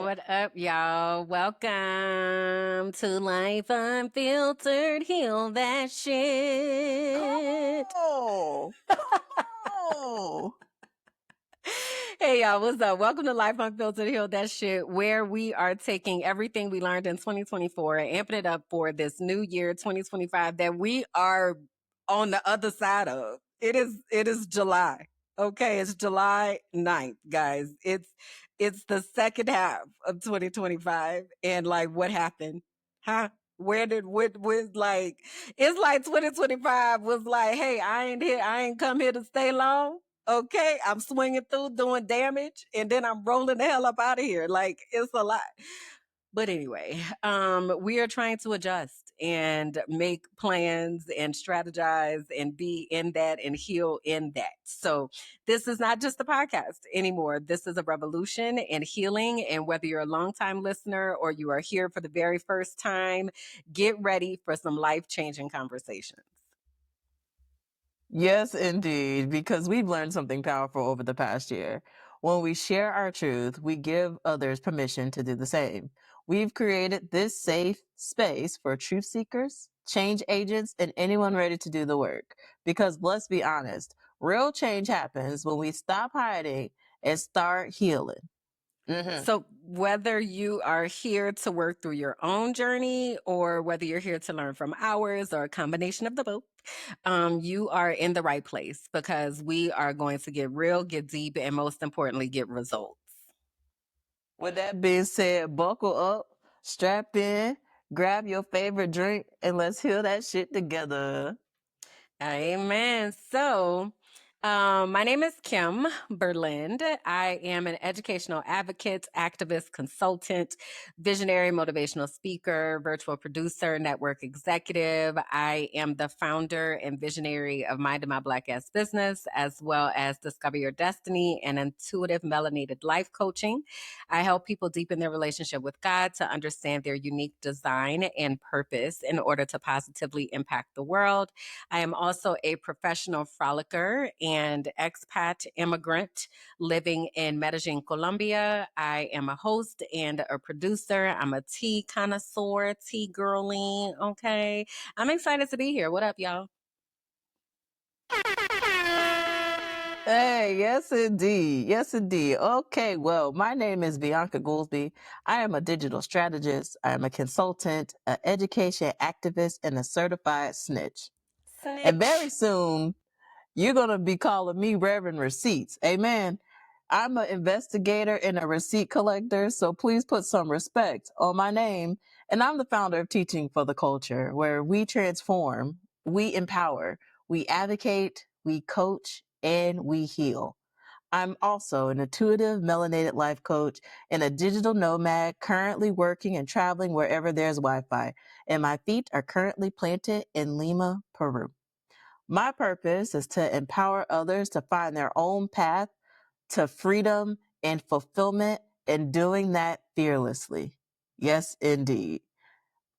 What up, y'all? Welcome to Life Unfiltered. Heal that shit. Oh, oh. Hey, y'all, what's up? Welcome to Life Unfiltered. Heal that shit, where we are taking everything we learned in 2024 and amping it up for this new year, 2025, that we are on the other side of. It is July. Okay, it's July 9th, guys. It's the second half of 2025. And like, what happened? Huh? What like, it's like 2025 was like, hey, I ain't come here to stay long. Okay, I'm swinging through doing damage and then I'm rolling the hell up out of here. Like, it's a lot. But anyway, we are trying to adjust and make plans and strategize and be in that and heal in that. So this is not just a podcast anymore. This is a revolution and healing. And whether you're a longtime listener or you are here for the very first time, get ready for some life-changing conversations. Yes, indeed, because we've learned something powerful over the past year. When we share our truth, we give others permission to do the same. We've created this safe space for truth seekers, change agents, and anyone ready to do the work. Because let's be honest, real change happens when we stop hiding and start healing. So, whether you are here to work through your own journey or whether you're here to learn from ours or a combination of the both, you are in the right place because we are going to get real, get deep, and most importantly, get results. With that being said, buckle up, strap in, grab your favorite drink, and let's heal that shit together. Amen. So, my name is Kim Berlind. I am an educational advocate, activist, consultant, visionary, motivational speaker, virtual producer, network executive. I am the founder and visionary of Mind My Black Ass Business, as well as Discover Your Destiny and Intuitive Melanated Life Coaching. I help people deepen their relationship with God to understand their unique design and purpose in order to positively impact the world. I am also a professional frolicker and expat immigrant living in Medellin, Colombia. I am a host and a producer. I'm a tea connoisseur, tea girly. Okay. I'm excited to be here. What up, y'all? Hey, yes, indeed. Yes, indeed. Okay, well, my name is Bianca Goolsby. I am a digital strategist. I am a consultant, an education activist, and a certified snitch. And very Snitch. soon, you're going to be calling me Reverend Receipts. Amen. I'm an investigator and a receipt collector, so please put some respect on my name. And I'm the founder of Teaching for the Culture, where we transform, we empower, we advocate, we coach, and we heal. I'm also an intuitive melanated life coach and a digital nomad currently working and traveling wherever there's Wi-Fi. And my feet are currently planted in Lima, Peru. My purpose is to empower others to find their own path to freedom and fulfillment and doing that fearlessly. Yes, indeed.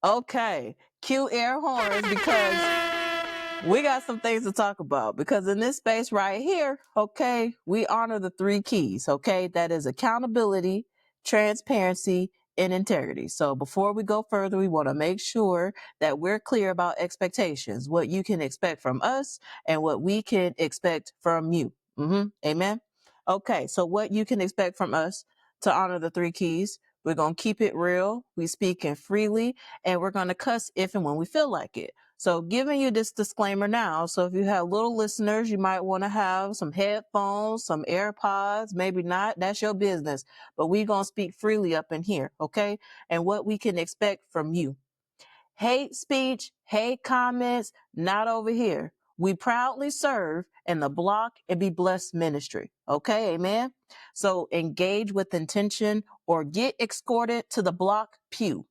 Okay, cue air horns because we got some things to talk about. Because in this space right here, okay, we honor the three keys, okay? That is accountability, transparency, and integrity. So before we go further, we want to make sure that we're clear about expectations, what you can expect from us and what we can expect from you. Amen. Okay, so what you can expect from us to honor the three keys. We're going to keep it real. We speaking freely and we're going to cuss if and when we feel like it. So giving you this disclaimer now. So if you have little listeners, you might want to have some headphones, some AirPods, maybe not. That's your business. But we're going to speak freely up in here. Okay. And what we can expect from you. Hate speech, hate comments, not over here. We proudly serve in the Block and Be Blessed ministry. Okay, amen. So engage with intention or get escorted to the block pew.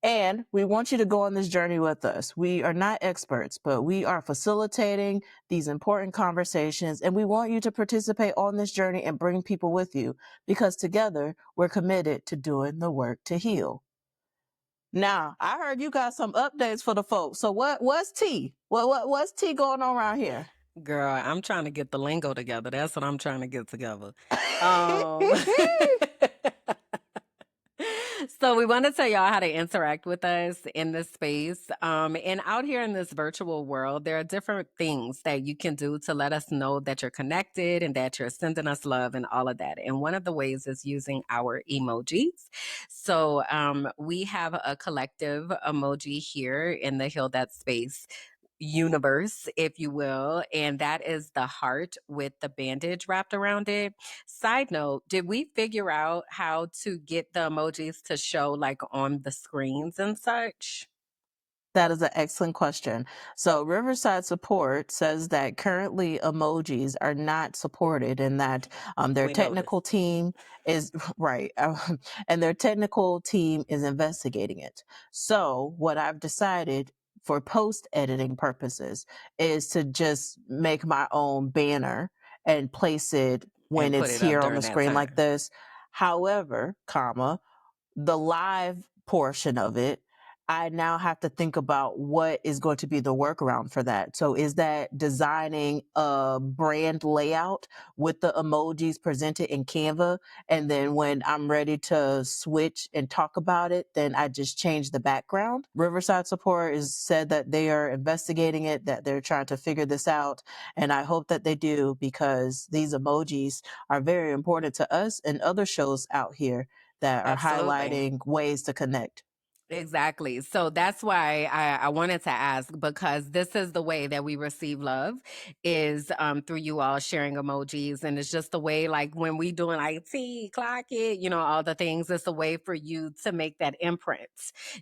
And we want you to go on this journey with us. We are not experts, but we are facilitating these important conversations. And we want you to participate on this journey and bring people with you because together we're committed to doing the work to heal. Now, I heard you got some updates for the folks. So what's tea? What's tea going on around here? Girl, I'm trying to get the lingo together. That's what I'm trying to get together. Um, So we want to tell y'all how to interact with us in this space. And out here in this virtual world, there are different things that you can do to let us know that you're connected and that you're sending us love and all of that. And one of the ways is using our emojis. So we have a collective emoji here in the Heal That Space universe, if you will, and that is the heart with the bandage wrapped around it. Side note, did we figure out how to get the emojis to show like on the screens and such? That is an excellent question. So, Riverside Support says that currently emojis are not supported and that their We noticed. technical team is right, and their technical team is investigating it. So, what I've decided for post editing purposes is to just make my own banner and place it when And put it's it up here on the during that screen like time. this. However, comma, the live portion of it, I now have to think about what is going to be the workaround for that. So is that designing a brand layout with the emojis presented in Canva? And then when I'm ready to switch and talk about it, then I just change the background. Riverside Support is said that they are investigating it, that they're trying to figure this out. And I hope that they do because these emojis are very important to us and other shows out here that are Absolutely. highlighting ways to connect. Exactly. So that's why I wanted to ask because this is the way that we receive love is through you all sharing emojis. And it's just the way, like when we doing IT, clock it, all the things, it's a way for you to make that imprint,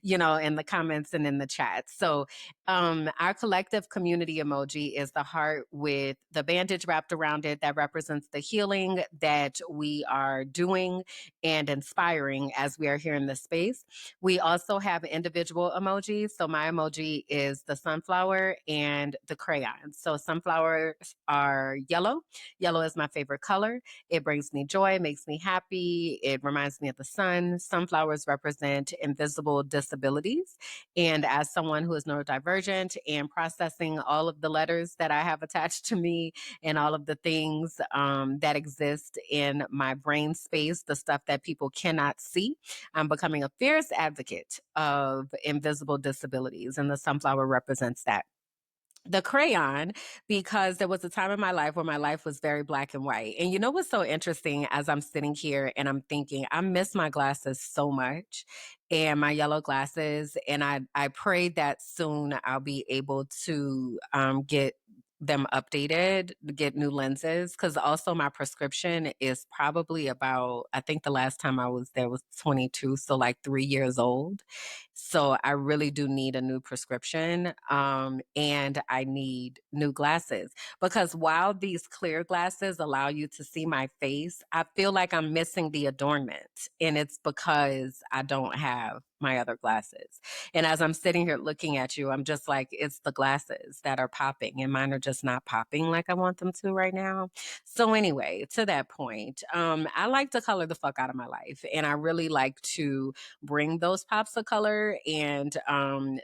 in the comments and in the chat. So our collective community emoji is the heart with the bandage wrapped around it that represents the healing that we are doing and inspiring as we are here in this space. We also have individual emojis. So my emoji is the sunflower and the crayon. So sunflowers are yellow. Yellow is my favorite color. It brings me joy, makes me happy. It reminds me of the sun. Sunflowers represent invisible disabilities. And as someone who is neurodivergent and processing all of the letters that I have attached to me and all of the things that exist in my brain space, the stuff that people cannot see, I'm becoming a fierce advocate of invisible disabilities, and the sunflower represents that. The crayon, because there was a time in my life where my life was very black and white. And you know what's so interesting as I'm sitting here and I'm thinking, I miss my glasses so much and my yellow glasses. And I pray that soon I'll be able to get them updated, get new lenses. Because also my prescription is probably about, I think the last time I was there was 22, so like 3 years old. So I really do need a new prescription. And I need new glasses because while these clear glasses allow you to see my face, I feel like I'm missing the adornment. And it's because I don't have my other glasses. And as I'm sitting here looking at you, I'm just like, it's the glasses that are popping, and mine are just not popping like I want them to right now. So, anyway, to that point, I like to color the fuck out of my life. And I really like to bring those pops of color and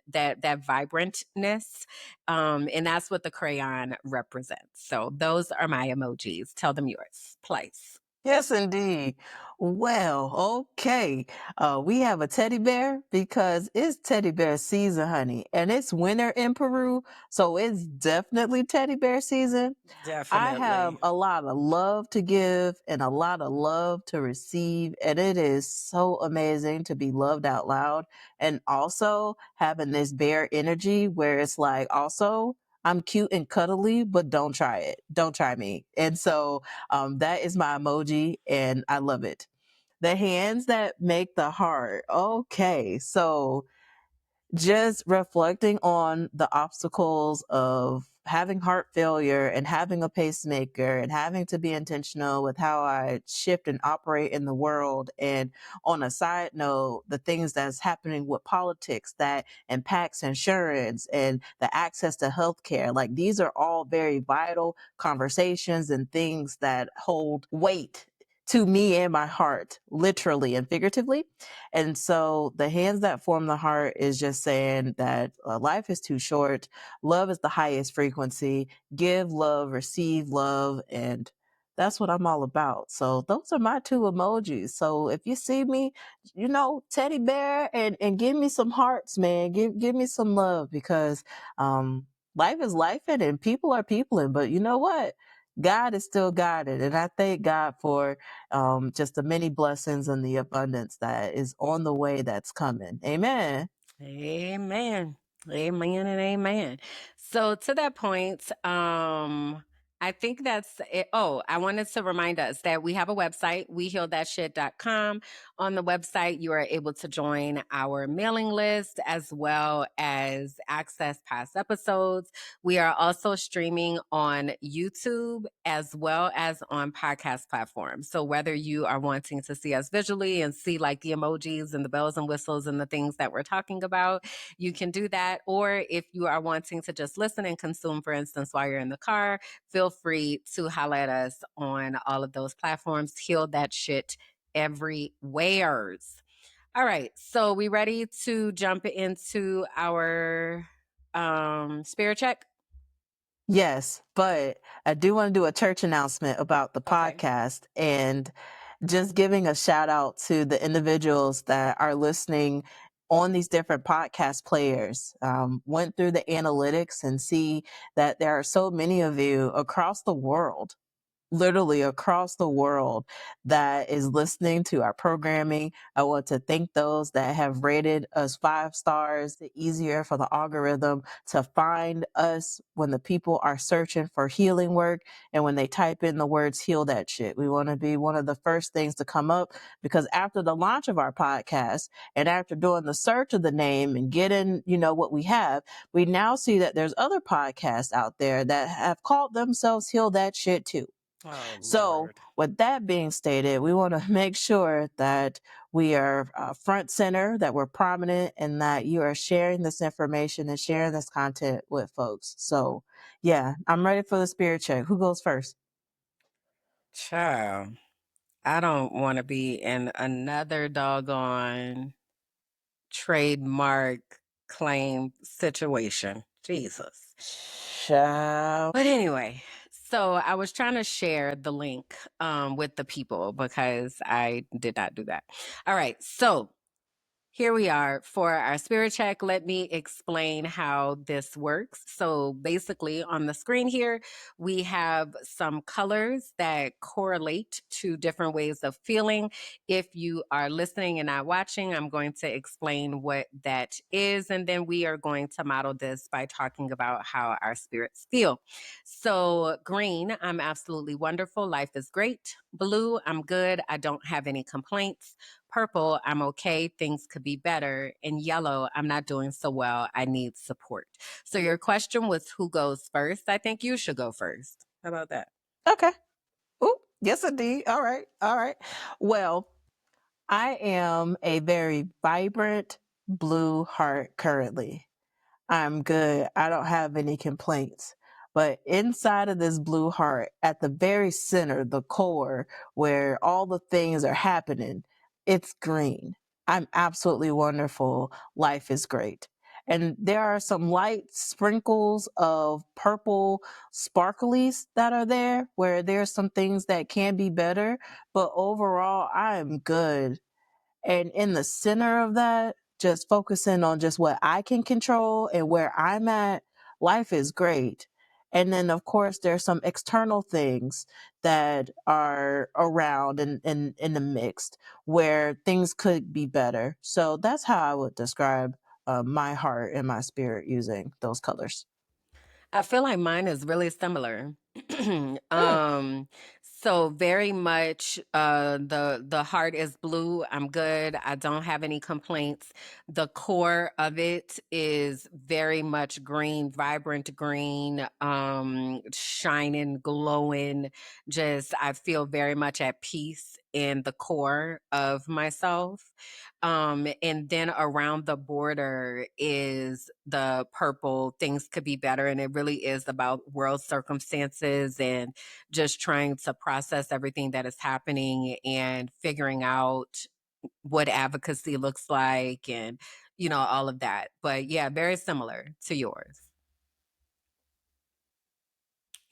that vibrantness. And that's what the crayon represents. So those are my emojis. Tell them yours, please. Yes, indeed. Well, okay. We have a teddy bear because it's teddy bear season, honey, and it's winter in Peru, so it's definitely teddy bear season. I have Definitely. a lot of love to give and a lot of love to receive. And it is so amazing to be loved out loud. And also having this bear energy where it's like, also, I'm cute and cuddly, but don't try it. Don't try me. And so that is my emoji and I love it. The hands that make the heart. Okay. So just reflecting on the obstacles of having heart failure and having a pacemaker and having to be intentional with how I shift and operate in the world. And on a side note, the things that's happening with politics that impacts insurance and the access to healthcare. Like these are all very vital conversations and things that hold weight to me and my heart, literally and figuratively. And so the hands that form the heart is just saying that life is too short. Love is the highest frequency. Give love, receive love, and That's what I'm all about. So those are my two emojis. So if you see me, teddy bear and give me some hearts, man. Give me some love because life is life and people are peopling. But you know what? God is still guided. And I thank God for just the many blessings and the abundance that is on the way that's coming. Amen. Amen. Amen and amen. So to that point, I think that's it. Oh, I wanted to remind us that we have a website, wehealthatshit.com. On the website, you are able to join our mailing list as well as access past episodes. We are also streaming on YouTube as well as on podcast platforms. So whether you are wanting to see us visually and see like the emojis and the bells and whistles and the things that we're talking about, you can do that. Or if you are wanting to just listen and consume, for instance, while you're in the car, feel free to holler at us on all of those platforms. Heal that shit everywheres. All right. So we ready to jump into our spirit check? Yes, but I do want to do a church announcement about the Okay. podcast and just giving a shout out to the individuals that are listening on these different podcast players. Went through the analytics and see that there are so many of you across the world, literally across the world, that is listening to our programming. I want to thank those that have rated us 5 stars. The easier for the algorithm to find us when the people are searching for healing work and when they type in the words heal that shit. We want to be one of the first things to come up because after the launch of our podcast and after doing the search of the name and getting, what we have, we now see that there's other podcasts out there that have called themselves heal that shit too. Oh, So, Lord. with that being stated, we want to make sure that we are front center, that we're prominent, and that you are sharing this information and sharing this content with folks. So, yeah, I'm ready for the spirit check. Who goes first? Child, I don't want to be in another doggone trademark claim situation. Jesus. Ciao. But anyway, so I was trying to share the link with the people because I did not do that. All right. So here we are for our spirit check. Let me explain how this works. So, basically, on the screen here, we have some colors that correlate to different ways of feeling. If you are listening and not watching, I'm going to explain what that is. And then we are going to model this by talking about how our spirits feel. So, green, I'm absolutely wonderful. Life is great. Blue, I'm good. I don't have any complaints. Purple, I'm okay. Things could be better. And yellow, I'm not doing so well. I need support. So your question was who goes first? I think you should go first. How about that? Okay. Oh, yes, indeed. All right. All right. Well, I am a very vibrant blue heart currently. I'm good. I don't have any complaints. But inside of this blue heart, at the very center, the core, where all the things are happening, it's green. I'm absolutely wonderful. Life is great. And there are some light sprinkles of purple sparklies that are there where there's some things that can be better. But overall, I am good. And in the center of that, just focusing on just what I can control and where I'm at, life is great. And then, of course, there's some external things that are around and in the mix where things could be better. So that's how I would describe my heart and my spirit using those colors. I feel like mine is really similar. Mm. So very much the heart is blue. I'm good. I don't have any complaints. The core of it is very much green, vibrant green, shining, glowing. Just I feel very much at peace in the core of myself. And then around the border is the purple, things could be better. And it really is about world circumstances and just trying to process everything that is happening and figuring out what advocacy looks like and, all of that. But yeah, very similar to yours.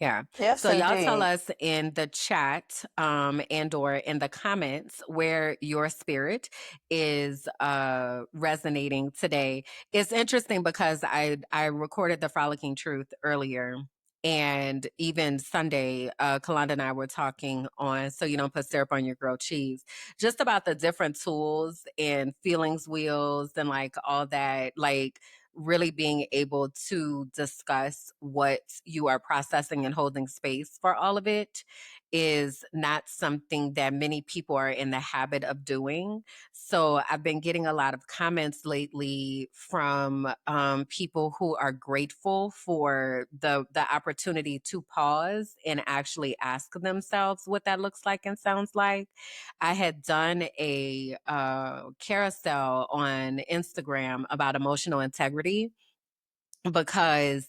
Yeah. Yes, So y'all tell indeed. us in the chat, and or in the comments where your spirit is resonating today. It's interesting because I recorded the Frolicking Truth earlier. And even Sunday, Kalanda and I were talking on So You Don't Put Syrup on Your Grilled Cheese, just about the different tools and feelings wheels and like all that, like really being able to discuss what you are processing and holding space for all of it is not something that many people are in the habit of doing. So I've been getting a lot of comments lately from people who are grateful for the opportunity to pause and actually ask themselves what that looks like and sounds like. I had done a carousel on Instagram about emotional integrity because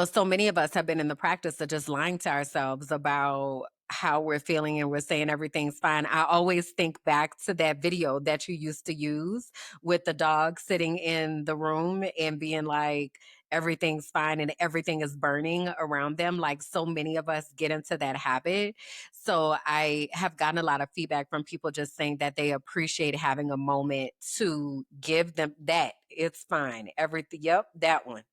so many of us have been in the practice of just lying to ourselves about how we're feeling and we're saying everything's fine. I always think back to that video that you used to use with the dog sitting in the room and being like, everything's fine and everything is burning around them. Like so many of us get into that habit. So I have gotten a lot of feedback from people just saying that they appreciate having a moment to give them that. It's fine. Everything. Yep, that one.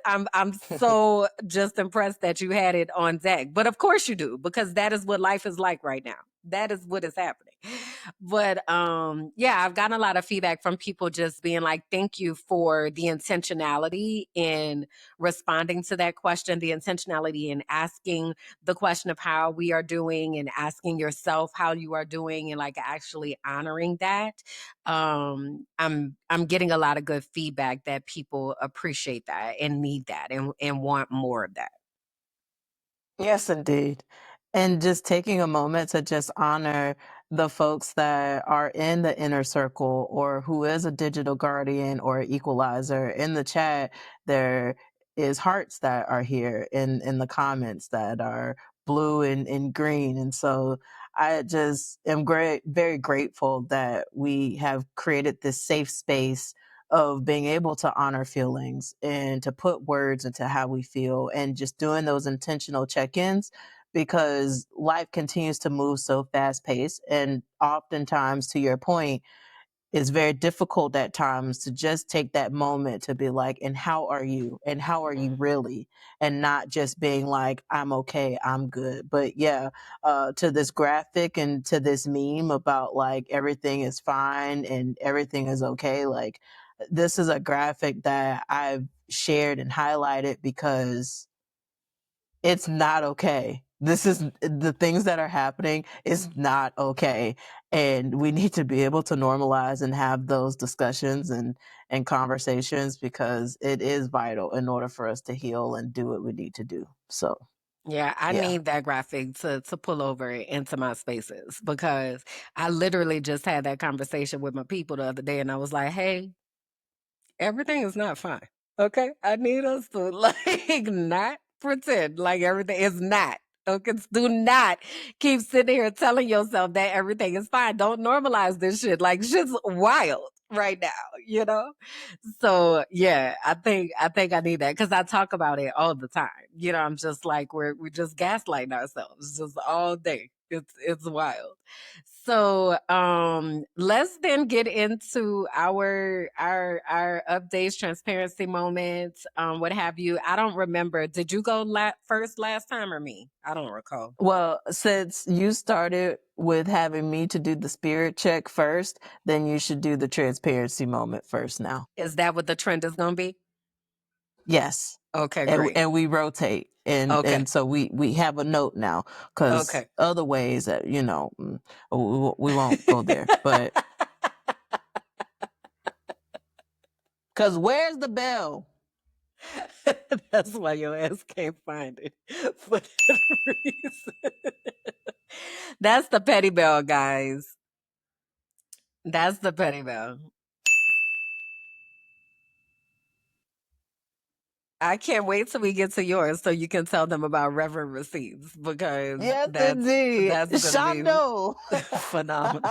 I'm so just impressed that you had it on deck. But of course you do, because that is what life is like right now. That is what is happening. But yeah, I've gotten a lot of feedback from people just being like, thank you for the intentionality in responding to that question, the intentionality in asking the question of how we are doing and asking yourself how you are doing and like actually honoring that. I'm getting a lot of good feedback that people appreciate that and need that and want more of that. Yes, indeed. And just taking a moment to just honor the folks that are in the inner circle or who is a digital guardian or equalizer. In the chat, there is hearts that are here in the comments that are blue and green. And so I just am very grateful that we have created this safe space of being able to honor feelings and to put words into how we feel and just doing those intentional check-ins because life continues to move so fast paced and oftentimes to your point it's very difficult at times to just take that moment to be like, and how are you? And how are you really? And not just being like, I'm okay, I'm good. But yeah, to this graphic and to this meme about like everything is fine and everything is okay. Like, this is a graphic that I've shared and highlighted because it's not okay. This is the things that are happening is not okay. And we need to be able to normalize and have those discussions and conversations because it is vital in order for us to heal and do what we need to do. So, Yeah, I yeah. need that graphic to pull over into my spaces because I literally just had that conversation with my people the other day and I was like, hey, everything is not fine. Okay. I need us to like not pretend like everything is not. Okay. Do not keep sitting here telling yourself that everything is fine. Don't normalize this shit. Like shit's wild right now, you know? So yeah, I think I need that because I talk about it all the time. I'm just like we're just gaslighting ourselves just all day. It's wild. So let's then get into our updates, transparency moments, what have you. I don't remember. Did you go first last time or me? I don't recall. Well, since you started with having me to do the spirit check first, then you should do the transparency moment first now. Is that what the trend is gonna be? Yes. Okay, and great. and we rotate Okay. and so we have a note now because Okay. other ways that we won't go there but because where's the bell? That's why your ass can't find it for that reason. That's the petty bell, guys. That's the petty bell. I can't wait till we get to yours so you can tell them about Reverend Receipts because Yes, that's indeed, that's gonna be Shondo. phenomenal.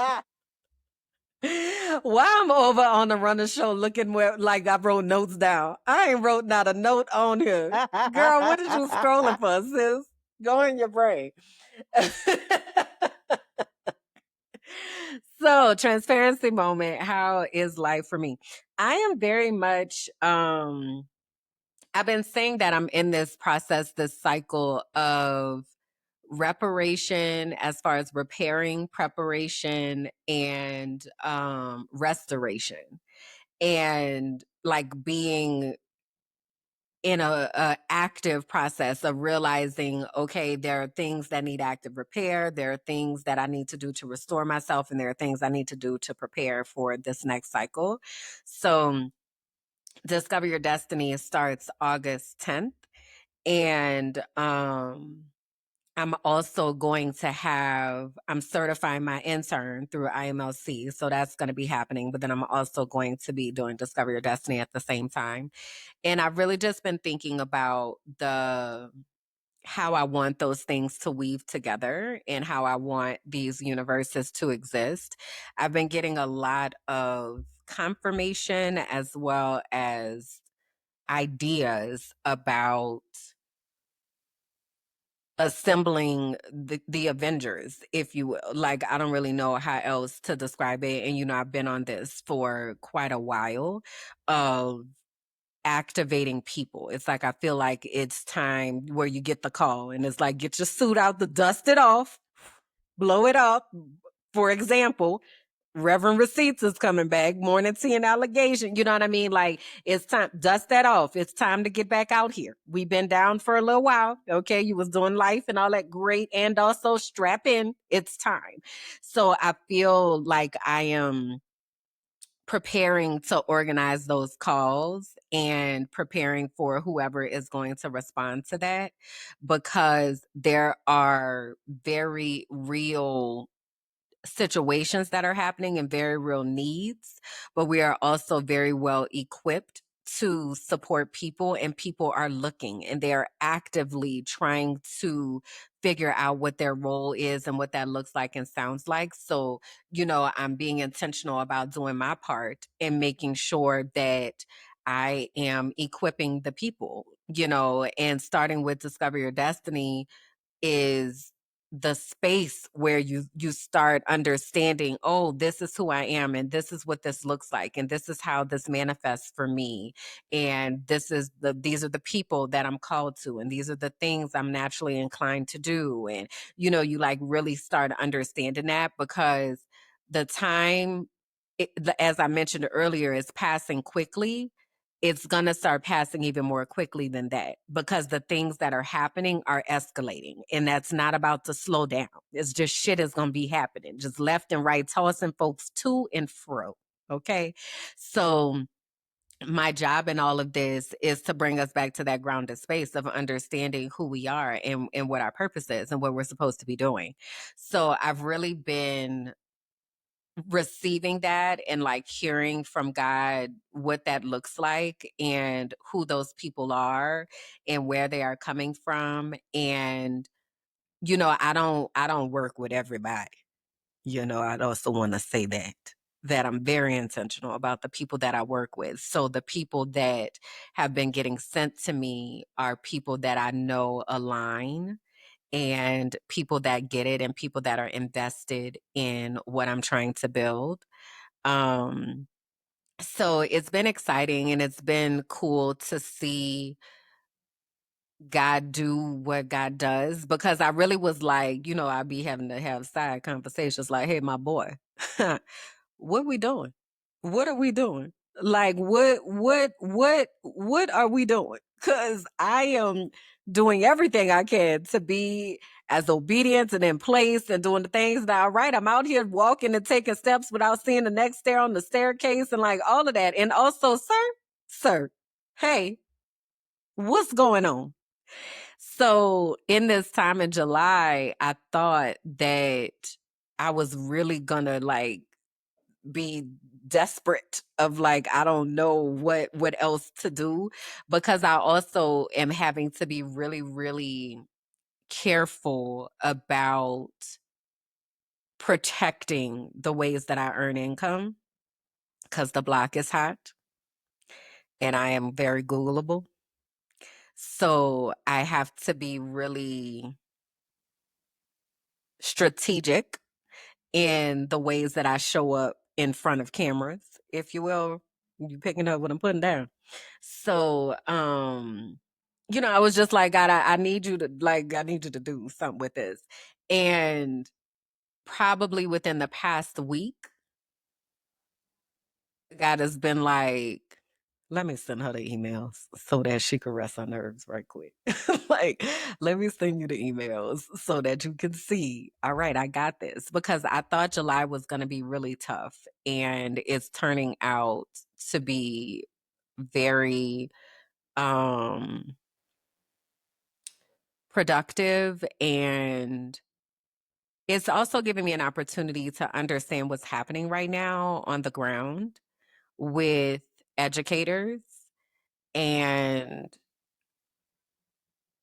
Why I'm over on the runner show looking where like I wrote notes down. I ain't wrote not a note on here. Girl, what is you scrolling for, sis? Go in your brain. So, transparency moment. How is life for me? I am very much I've been saying that I'm in this process, this cycle of reparation as far as repairing, preparation, and restoration. And like being in a active process of realizing, okay, there are things that need active repair, there are things that I need to do to restore myself, and there are things I need to do to prepare for this next cycle. So Discover Your Destiny starts August 10th. And I'm also going to I'm certifying my intern through IMLC. So that's going to be happening. But then I'm also going to be doing Discover Your Destiny at the same time. And I've really just been thinking about how I want those things to weave together and how I want these universes to exist. I've been getting a lot of confirmation as well as ideas about assembling the Avengers, if you will. Like, I don't really know how else to describe it. And, I've been on this for quite a while of activating people. It's like, I feel like it's time where you get the call and it's like, get your suit out, dust it off, blow it up. For example, Reverend Receipts is coming back. Morning tea and allegation. You know what I mean? Like, it's time. Dust that off. It's time to get back out here. We've been down for a little while. Okay. You was doing life and all that great. And also strap in. It's time. So I feel like I am preparing to organize those calls and preparing for whoever is going to respond to that, because there are very real situations that are happening and very real needs, but we are also very well equipped to support people, and people are looking and they are actively trying to figure out what their role is and what that looks like and sounds like. So, I'm being intentional about doing my part and making sure that I am equipping the people, and starting with Discover Your Destiny is the space where you start understanding, oh, this is who I am and this is what this looks like and this is how this manifests for me, and these are the people that I'm called to, and these are the things I'm naturally inclined to do. And you like really start understanding that, because the time, as I mentioned earlier, is passing quickly. It's going to start passing even more quickly than that, because the things that are happening are escalating, and that's not about to slow down. It's just shit is going to be happening just left and right, tossing folks to and fro. Okay. So my job in all of this is to bring us back to that grounded space of understanding who we are and what our purpose is and what we're supposed to be doing. So I've really been receiving that and like hearing from God what that looks like and who those people are and where they are coming from. And I don't work with everybody. I'd also want to say that I'm very intentional about the people that I work with. So the people that have been getting sent to me are people that I know align, and people that get it, and people that are invested in what I'm trying to build. Um, so it's been exciting and it's been cool to see God do what God does, because I really was like, I'd be having to have side conversations like, hey, my boy, what we doing? What are we doing? Like, what are we doing? Cause I am doing everything I can to be as obedient and in place and doing the things that are right. I'm out here walking and taking steps without seeing the next stair on the staircase and like all of that. And also, sir, hey, what's going on? So in this time in July, I thought that I was really gonna like be desperate of like, I don't know what else to do, because I also am having to be really, really careful about protecting the ways that I earn income because the block is hot and I am very Googleable. So I have to be really strategic in the ways that I show up in front of cameras, if you will. You picking up what I'm putting down. So, I was just like, God, I need you to I need you to do something with this. And probably within the past week, God has been like, let me send her the emails so that she can rest her nerves right quick. Like, let me send you the emails so that you can see, all right, I got this. Because I thought July was going to be really tough. And it's turning out to be very productive. And it's also giving me an opportunity to understand what's happening right now on the ground with educators and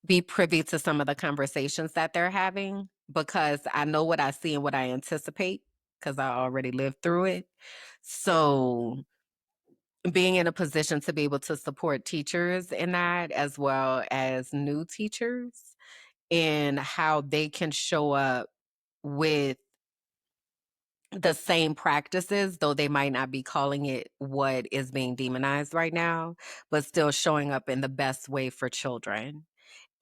be privy to some of the conversations that they're having because I know what I see and what I anticipate because I already lived through it. So being in a position to be able to support teachers in that as well as new teachers in how they can show up with the same practices, though they might not be calling it what is being demonized right now, but still showing up in the best way for children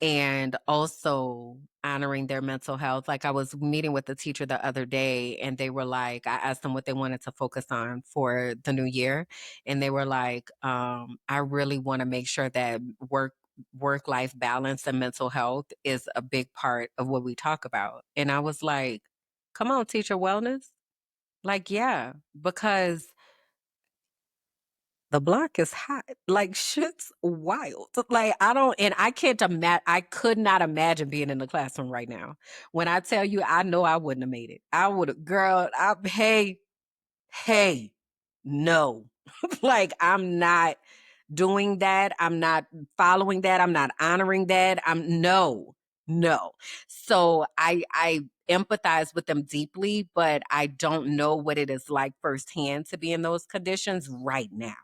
and also honoring their mental health. Like I was meeting with a teacher the other day and they were like, I asked them what they wanted to focus on for the new year. And they were like, I really want to make sure that work life balance and mental health is a big part of what we talk about. And I was like, come on, teacher wellness. Like, yeah, because the block is hot. Like, shit's wild. Like, I can't imagine, I could not imagine being in the classroom right now. When I tell you, I know I wouldn't have made it. I would have, girl, hey, no. Like, I'm not doing that. I'm not following that. I'm not honoring that. No. So I empathize with them deeply, but I don't know what it is like firsthand to be in those conditions right now.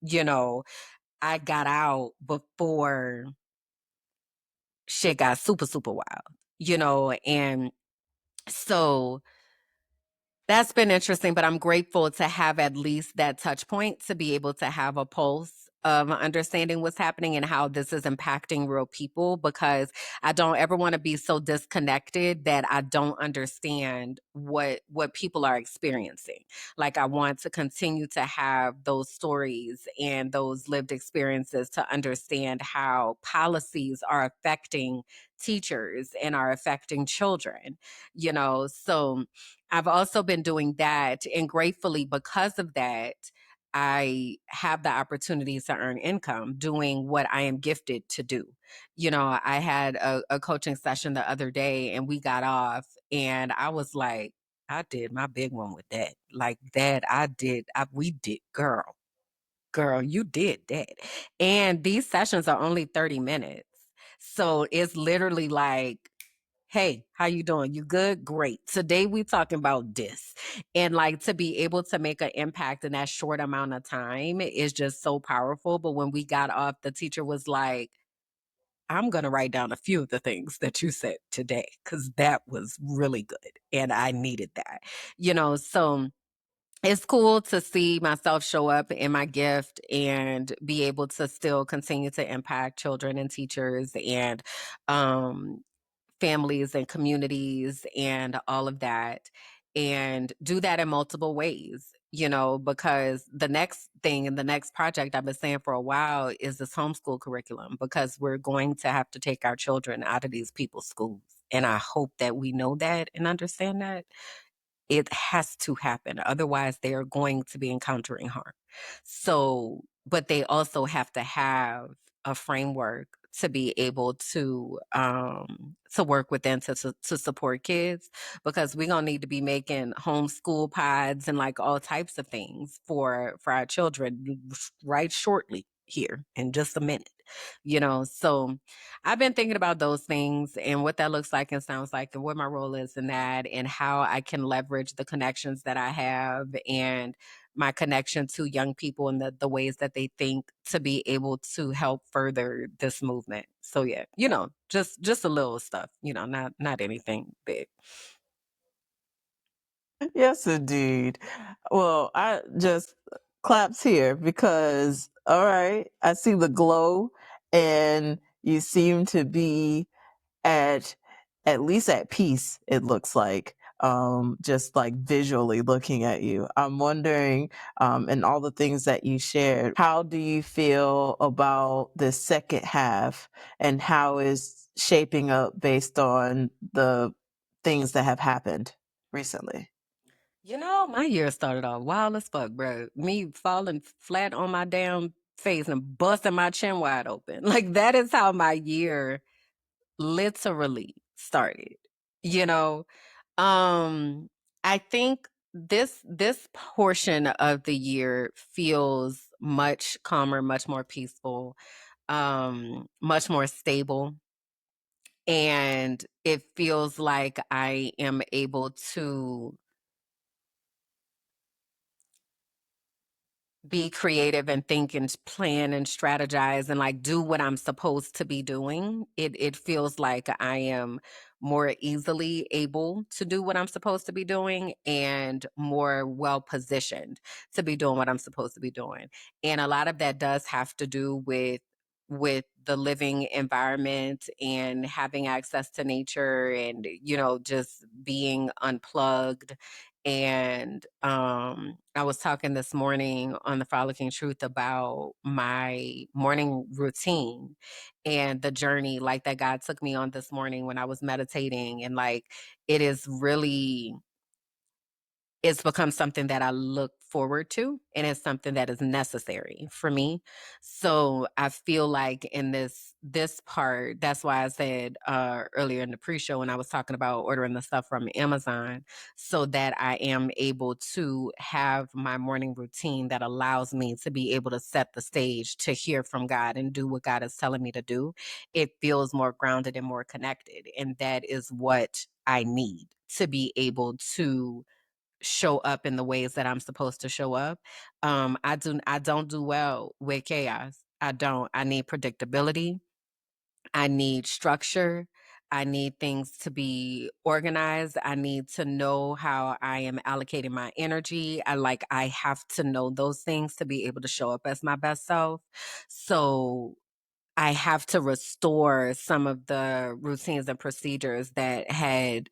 You know, I got out before shit got super, super wild, and so that's been interesting, but I'm grateful to have at least that touch point to be able to have a pulse of understanding what's happening and how this is impacting real people because I don't ever want to be so disconnected that I don't understand what people are experiencing. Like I want to continue to have those stories and those lived experiences to understand how policies are affecting teachers and are affecting children, so I've also been doing that. And gratefully, because of that, I have the opportunities to earn income doing what I am gifted to do. I had a coaching session the other day and we got off, and I was like, I did my big one with that. Like that, we did, girl, you did that. And these sessions are only 30 minutes. So it's literally like, hey, how you doing? You good? Great. Today we talking about this. And like to be able to make an impact in that short amount of time is just so powerful. But when we got off, the teacher was like, I'm going to write down a few of the things that you said today because that was really good. And I needed that, so it's cool to see myself show up in my gift and be able to still continue to impact children and teachers and um, families and communities and all of that, and do that in multiple ways, because the next thing and the next project I've been saying for a while is this homeschool curriculum, because we're going to have to take our children out of these people's schools. And I hope that we know that and understand that it has to happen. Otherwise, they are going to be encountering harm. So, but they also have to have a framework to be able to work within to support kids, because we're gonna need to be making homeschool pods and like all types of things for our children right shortly. here in just a minute, you know? So I've been thinking about those things and what that looks like and sounds like and what my role is in that and how I can leverage the connections that I have and my connection to young people and the ways that they think to be able to help further this movement. So yeah, you know, just a little stuff, you know, not anything big. Yes, indeed. Well, I just claps here because, all right, I see the glow and you seem to be at least at peace, it looks like, just like visually looking at you. I'm wondering, and all the things that you shared, how do you feel about the second half and how is shaping up based on the things that have happened recently? You know, my year started off wild as fuck, bro. Me falling flat on my damn face and busting my chin wide open. Like that is how my year literally started. You know, um I think this portion of the year feels much calmer, much more peaceful, much more stable, and it feels like I am able to be creative and think and plan and strategize and like do what I'm supposed to be doing. It feels like I am more easily able to do what I'm supposed to be doing and more well positioned to be doing what I'm supposed to be doing. And a lot of that does have to do with the living environment and having access to nature and you know just being unplugged and I was talking this morning on the Frolicking Truth about my morning routine and the journey like that God took me on this morning when I was meditating. And like it is really it's become something that I look forward to and it's something that is necessary for me. So I feel like in this part, that's why I said earlier in the pre-show when I was talking about ordering the stuff from Amazon, so that I am able to have my morning routine that allows me to be able to set the stage to hear from God and do what God is telling me to do. It feels more grounded and more connected. And that is what I need to be able to show up in the ways that I'm supposed to show up. I don't do well with chaos. I don't. I need predictability. I need structure. I need things to be organized. I need to know how I am allocating my energy. I have to know those things to be able to show up as my best self. So I have to restore some of the routines and procedures that I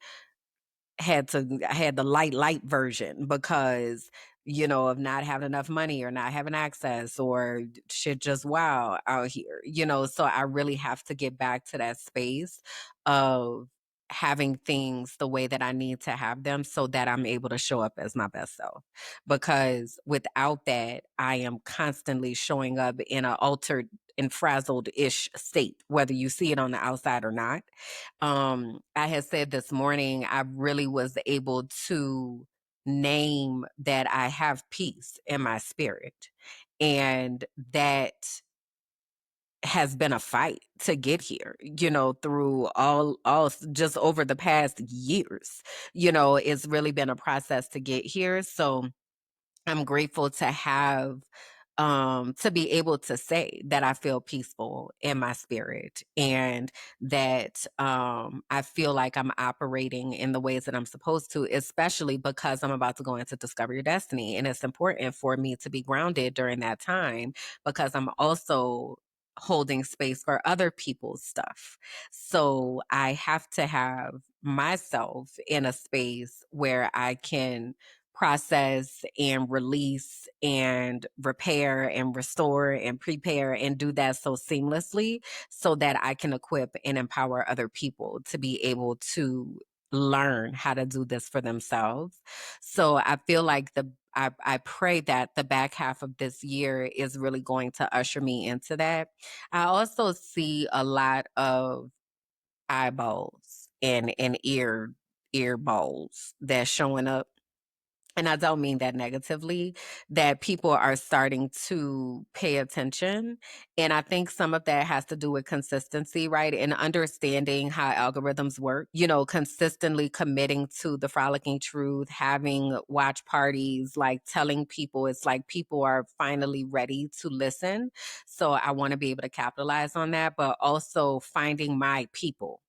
had the light version because, you know, of not having enough money or not having access or shit just wow out here, you know. So I really have to get back to that space of having things the way that I need to have them so that I'm able to show up as my best self. Because without that, I am constantly showing up in an altered and frazzled ish state, whether you see it on the outside or not. I had said this morning, I really was able to name that I have peace in my spirit. And that has been a fight to get here, you know, through just over the past years. You know, it's really been a process to get here. So I'm grateful to be able to say that I feel peaceful in my spirit and that I feel like I'm operating in the ways that I'm supposed to, especially because I'm about to go into Discover Your Destiny. And it's important for me to be grounded during that time because I'm also holding space for other people's stuff. So I have to have myself in a space where I can process and release and repair and restore and prepare and do that so seamlessly so that I can equip and empower other people to be able to learn how to do this for themselves. So I feel like I pray that the back half of this year is really going to usher me into that. I also see a lot of eyeballs and ear balls that's showing up and I don't mean that negatively, that people are starting to pay attention. And I think some of that has to do with consistency, right? And understanding how algorithms work, consistently committing to the frolicking truth, having watch parties, like telling people it's like people are finally ready to listen. So I want to be able to capitalize on that, but also finding my people,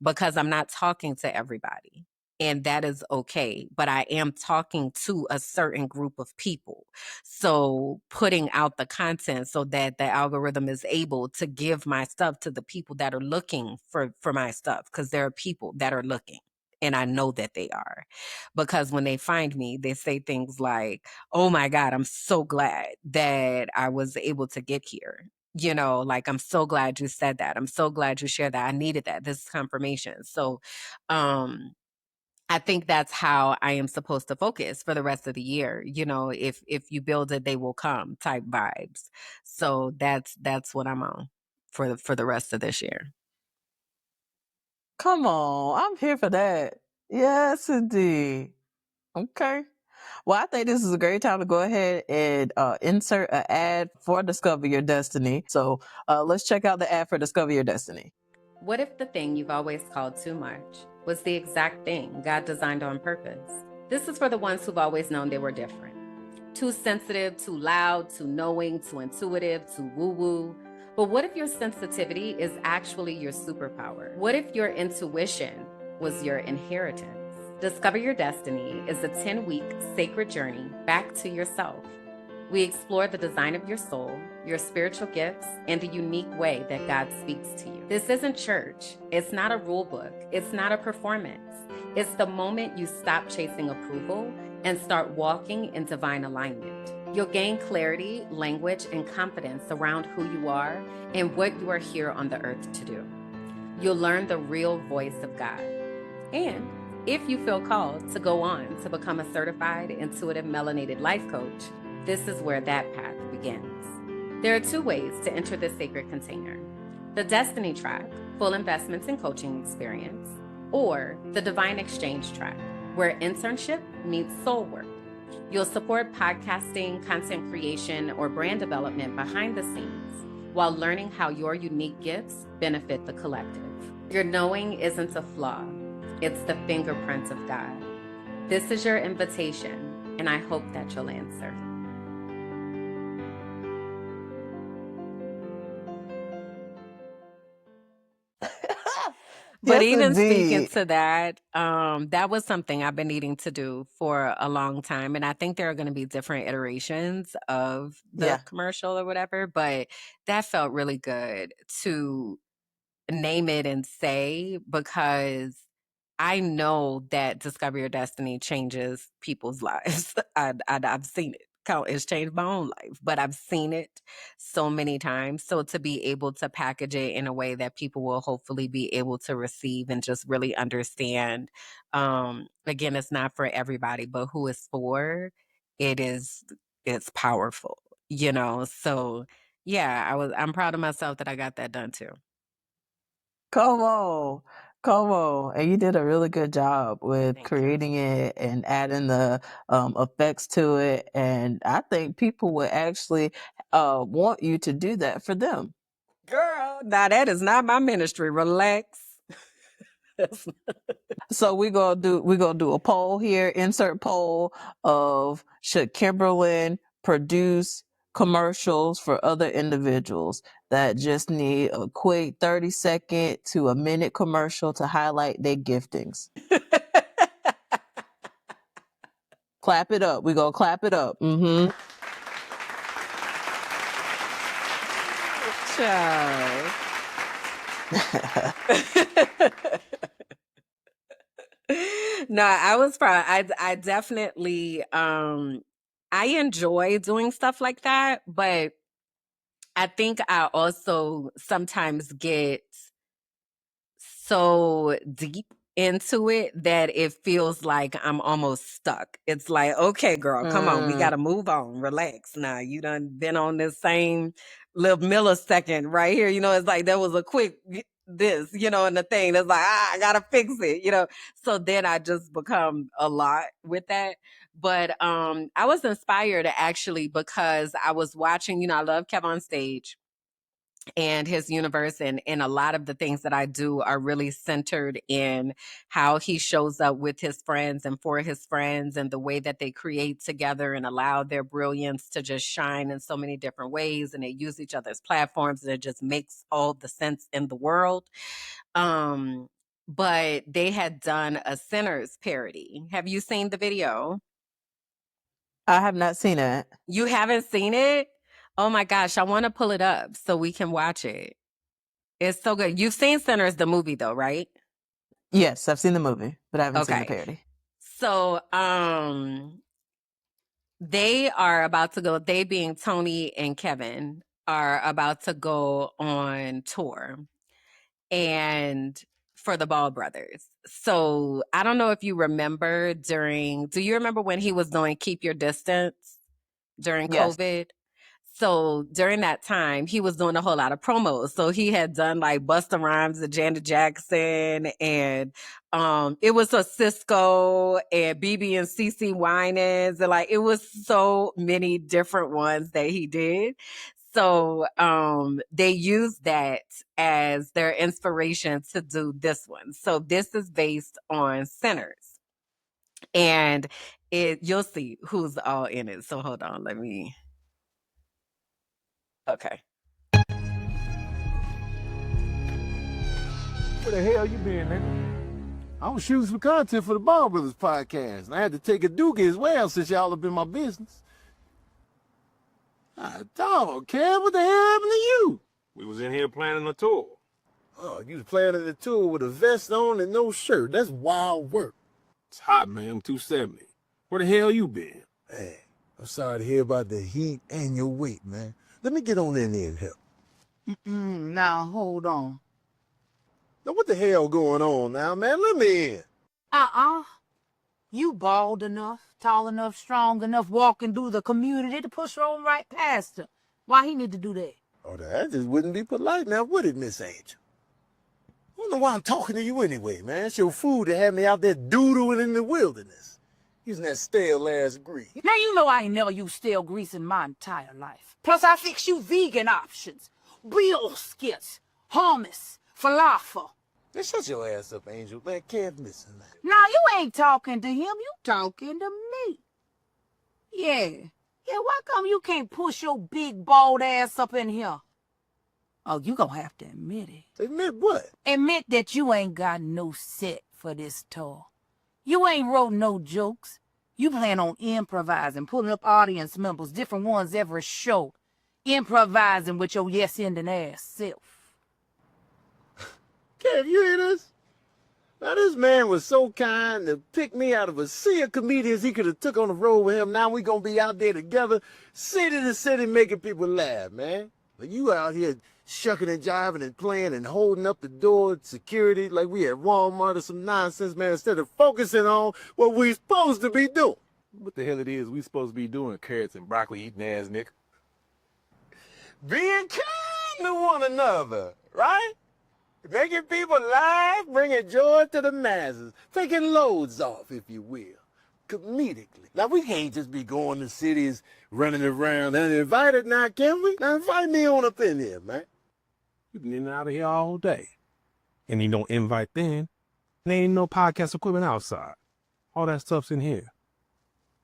because I'm not talking to everybody. And that is okay. But I am talking to a certain group of people. So putting out the content so that the algorithm is able to give my stuff to the people that are looking for my stuff. Because there are people that are looking. And I know that they are. Because when they find me, they say things like, oh my God, I'm so glad that I was able to get here. Like, I'm so glad you said that. I'm so glad you shared that. I needed that. This is confirmation. So, I think that's how I am supposed to focus for the rest of the year. If you build it, they will come type vibes. So that's what I'm on for the rest of this year. Come on, I'm here for that. Yes, indeed. Okay. Well, I think this is a great time to go ahead and insert an ad for Discover Your Destiny. So let's check out the ad for Discover Your Destiny. What if the thing you've always called too much was the exact thing God designed on purpose? This is for the ones who've always known they were different. Too sensitive, too loud, too knowing, too intuitive, too woo-woo. But what if your sensitivity is actually your superpower? What if your intuition was your inheritance? Discover Your Destiny is a 10-week sacred journey back to yourself. We explore the design of your soul, your spiritual gifts, and the unique way that God speaks to you. This isn't church. It's not a rule book. It's not a performance. It's the moment you stop chasing approval and start walking in divine alignment. You'll gain clarity, language, and confidence around who you are and what you are here on the earth to do. You'll learn the real voice of God. And if you feel called to go on to become a certified intuitive melanated life coach, this is where that path begins. There are 2 ways to enter this sacred container: the Destiny track, full investments and coaching experience, or the Divine Exchange track, where internship meets soul work. You'll support podcasting, content creation, or brand development behind the scenes while learning how your unique gifts benefit the collective. Your knowing isn't a flaw, it's the fingerprint of God. This is your invitation, and I hope that you'll answer. But Yes, even speaking indeed. to that, that was something I've been needing to do for a long time. And I think there are going to be different iterations of the Yeah. commercial or whatever, but that felt really good to name it and say, because I know that Discover Your Destiny changes people's lives. I've seen it. It's changed my own life, but I've seen it so many times. So to be able to package it in a way that people will hopefully be able to receive and just really understand. Again, it's not for everybody, but who it's for, it is. It's powerful, So yeah, I'm proud of myself that I got that done too. Come on. Come on. And you did a really good job with Thank you. creating it and adding the effects to it. And I think people would actually want you to do that for them. Girl, now that is not my ministry. Relax. So we're gonna do a poll here, insert poll of should Kimberland produce commercials for other individuals that just need a quick 30-second to a minute commercial to highlight their giftings. Clap it up. We're gonna clap it up. Mm-hmm. Child. No, I was proud. I definitely I enjoy doing stuff like that, but I think I also sometimes get so deep into it that it feels like I'm almost stuck. It's like, okay, girl, come on, we got to move on, relax. Now you done been on this same little millisecond right here. It's like that was a quick. this, and the thing that's like, I gotta fix it. So then I just become a lot with that. But I was inspired actually because I was watching, I love Kev on Stage and his universe, and a lot of the things that I do are really centered in how he shows up with his friends and for his friends, and the way that they create together and allow their brilliance to just shine in so many different ways, and they use each other's platforms, and it just makes all the sense in the world. But they had done a Sinners parody. Have you seen the video? I have not seen it. You haven't seen it? Oh my gosh, I want to pull it up so we can watch it. It's so good. You've seen Sinners, the movie, though, right? Yes, I've seen the movie, but I haven't seen the Okay. parody. So, they are about to go, they being Tony and Kevin, are about to go on tour and for the Ball Brothers. So I don't know if you remember do you remember when he was doing Keep Your Distance during Yes. COVID? So during that time, he was doing a whole lot of promos. So he had done like Busta Rhymes and Janet Jackson, and it was a Cisco and BB and CC Winans, and like it was so many different ones that he did. So they used that as their inspiration to do this one. So this is based on Sinners, and you'll see who's all in it. So hold on, let me. Okay. Where the hell you been, nigga? I was shooting some content for the Ball Brothers podcast, and I had to take a dookie as well since y'all up in my business. Ah, dog, Kev, what the hell happened to you? We was in here planning a tour. Oh, you was planning the tour with a vest on and no shirt. That's wild work. It's hot, man. I'm 270. Where the hell you been? Hey, I'm sorry to hear about the heat and your weight, man. Let me get on in there and help. Now, hold on. Now, what the hell going on now, man? Let me in. You bald enough, tall enough, strong enough, walking through the community to push on right past her. Why he need to do that? Oh, that just wouldn't be polite now, would it, Miss Angel? I don't know why I'm talking to you anyway, man. It's your food that had me out there doodling in the wilderness, using that stale-ass grease. Now, you know I ain't never used stale grease in my entire life. Plus, I fix you vegan options. Real skits, hummus, falafel. Then shut your ass up, Angel. That Kev missing that. Now, you ain't talking to him, you talking to me. Yeah, why come you can't push your big bald ass up in here? Oh, you gonna have to admit it. Admit what? Admit that you ain't got no set for this tour. You ain't wrote no jokes. You plan on improvising, pulling up audience members, different ones every show. Improvising with your yes-ending ass self. Kev, you hear this? Now, this man was so kind to pick me out of a sea of comedians he could have took on the road with him. Now we gonna be out there together, city to city, making people laugh, man. But you out here shucking and jiving and playing and holding up the door at security like we at Walmart or some nonsense, man, instead of focusing on what we supposed to be doing. What the hell it is we supposed to be doing, carrots and broccoli eating ass nigga? Being kind to one another, right? Making people laugh, bringing joy to the masses, taking loads off, if you will, comedically. Now, we can't just be going to cities, running around uninvited now, can we? Now, invite me on up in here, man. You been in and out of here all day. And you don't invite then. There ain't no podcast equipment outside. All that stuff's in here.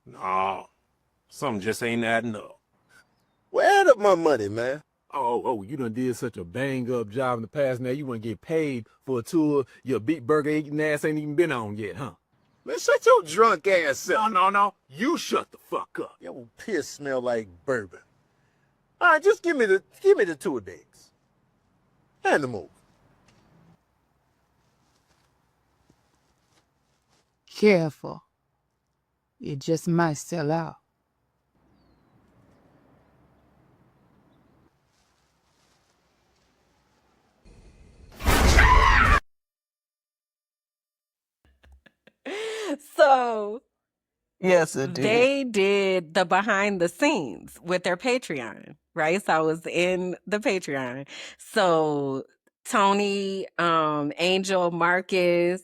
No, something just ain't adding up. Well, add up my money, man. Oh, you done did such a bang-up job in the past. Now you want to get paid for a tour your beat burger eating ass ain't even been on yet, huh? Man, shut your drunk ass up. No. You shut the fuck up. Your piss smell like bourbon. All right, just give me the tour dates. And the move. Careful. It just might sell out. So Yes, it did. they did the behind the scenes with their Patreon, right? So I was in the Patreon. So Tony, Angel, Marcus,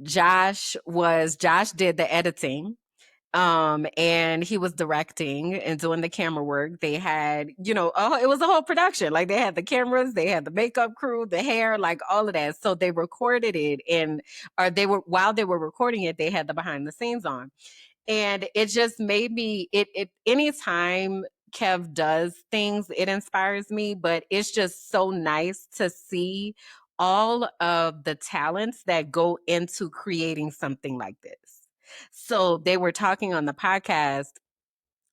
Josh did the editing. And he was directing and doing the camera work. They had, it was a whole production. Like they had the cameras, they had the makeup crew, the hair, like all of that. So they recorded it while they were recording it, they had the behind the scenes on. And it just made me anytime Kev does things, it inspires me, but it's just so nice to see all of the talents that go into creating something like this. So they were talking on the podcast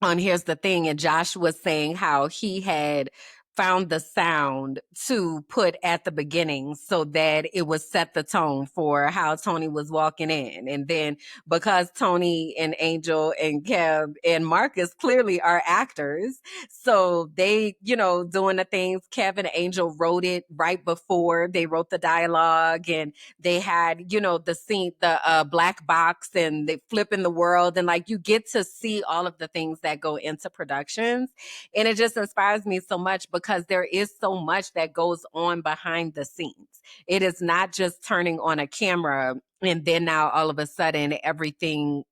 on Here's the Thing, and Josh was saying how he had found the sound to put at the beginning so that it would set the tone for how Tony was walking in. And then because Tony and Angel and Kev and Marcus clearly are actors, so they, doing the things, Kev and Angel wrote it right before they wrote the dialogue, and they had, the scene, the black box, and they flip in the world, and like you get to see all of the things that go into productions. And it just inspires me so much because there is so much that goes on behind the scenes. It is not just turning on a camera and then now all of a sudden everything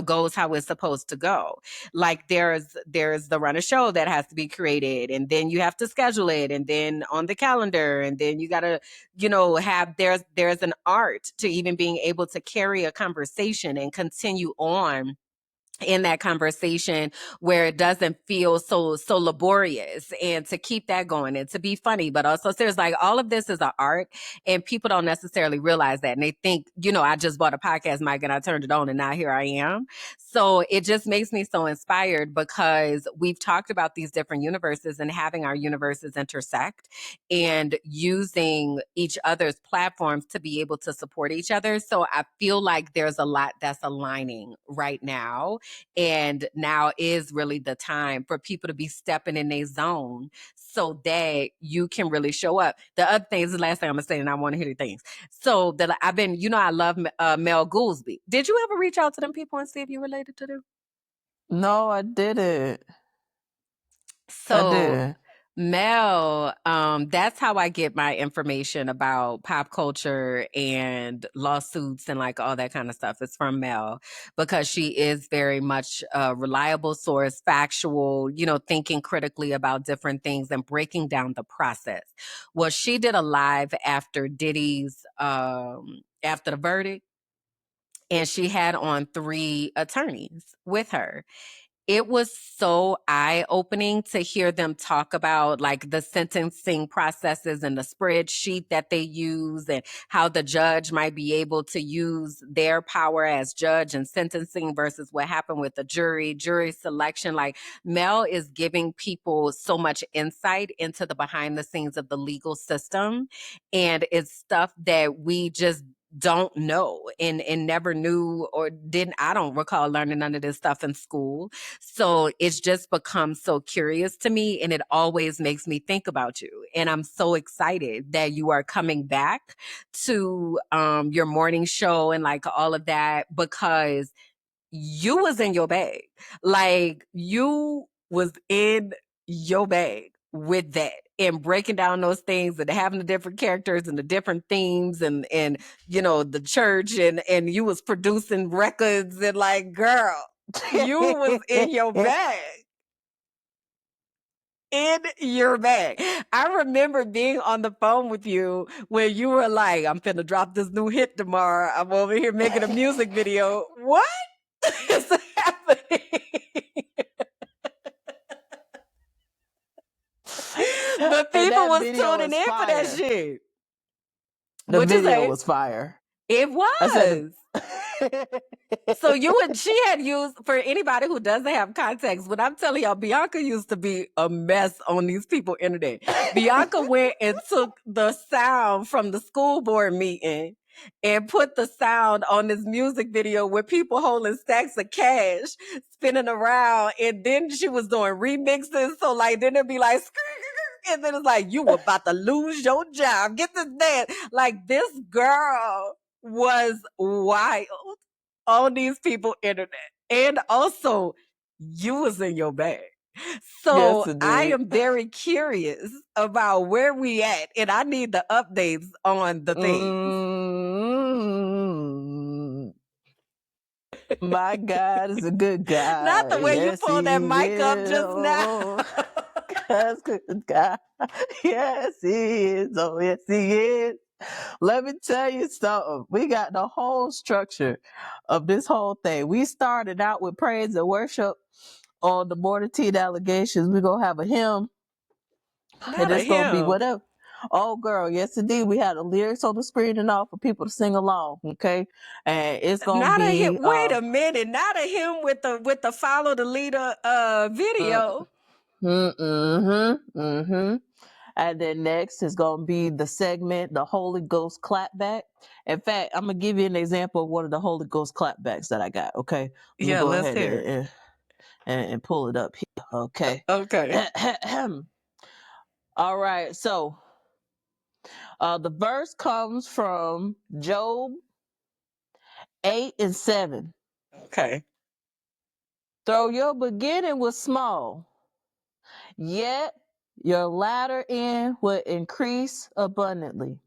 goes how it's supposed to go. Like there's the run of show that has to be created, and then you have to schedule it, and then on the calendar, and then you got to have there's an art to even being able to carry a conversation and continue on in that conversation where it doesn't feel so laborious, and to keep that going and to be funny but also serious. Like all of this is an art, and people don't necessarily realize that, and they think I just bought a podcast mic and I turned it on and now here I am. So it just makes me so inspired because we've talked about these different universes and having our universes intersect and using each other's platforms to be able to support each other. So I feel like there's a lot that's aligning right now, and now is really the time for people to be stepping in their zone so that you can really show up. The other thing is the last thing I'm going to say, and I want to hear the things. So that I've been, I love Mel Goolsby. Did you ever reach out to them people and see if you related to them? No, I didn't. So Mel, that's how I get my information about pop culture and lawsuits and like all that kind of stuff. It's from Mel because she is very much a reliable source, factual, thinking critically about different things and breaking down the process. Well, she did a live after Diddy's, after the verdict, and she had on 3 attorneys with her. It was so eye-opening to hear them talk about like the sentencing processes and the spreadsheet that they use, and how the judge might be able to use their power as judge and sentencing versus what happened with the jury selection. Like Mel is giving people so much insight into the behind the scenes of the legal system. And it's stuff that we just don't know and never knew or didn't. I don't recall learning none of this stuff in school. So it's just become so curious to me, and it always makes me think about you. And I'm so excited that you are coming back to your morning show and like all of that, because you was in your bag. Like you was in your bag with that and breaking down those things and having the different characters and the different themes and the church, and you was producing records, and like, girl, you was in your bag. In your bag. I remember being on the phone with you when you were like, I'm finna drop this new hit tomorrow. I'm over here making a music video. What is happening? But people was tuning in for that shit. The What'd you video say? was fire. It was. So she had used, for anybody who doesn't have context, when I'm telling y'all, Bianca used to be a mess on these people internet. Bianca went and took the sound from the school board meeting and put the sound on this music video with people holding stacks of cash spinning around, and then she was doing remixes. So like then it'd be like and then it's like, you were about to lose your job. Get this dance. Like this girl was wild on these people internet. And also you was in your bag. So Yes, I indeed. am very curious about where we at, and I need the updates on the things. My God is a good Not the guy. way you Yes, pulled that he mic up just now. will. God's good guy. Yes, he is. Oh, yes, he is. Let me tell you something. We got the whole structure of this whole thing. We started out with praise and worship on the Morning Teen Allegations. We're going to have a hymn, and Not a it's going to be him. whatever. Oh, girl, yes, indeed. We had the lyrics on the screen and all for people to sing along, okay? And it's going to Not a him. be, Wait a minute. Not a him with the follow the leader video. And then next is going to be the segment, the Holy Ghost clapback. In fact, I'm going to give you an example of one of the Holy Ghost clapbacks that I got. Okay. Let me Yeah, go let's ahead hear it. and pull it up here. Okay. Okay. All right. So the verse comes from Job 8 and 7. Okay. Though your beginning was small, yet your latter end will increase abundantly.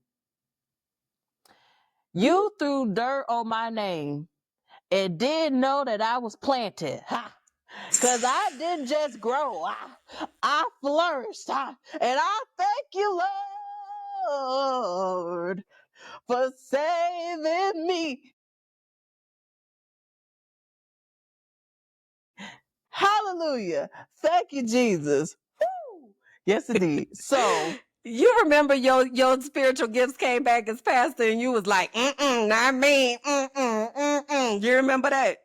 You threw dirt on my name and didn't know that I was planted. Because I didn't just grow, I flourished. And I thank you, Lord, for saving me. Hallelujah. Thank you, Jesus. Woo! Yes, indeed. So, You remember your spiritual gifts came back as pastor, and you was like, not me, You remember that?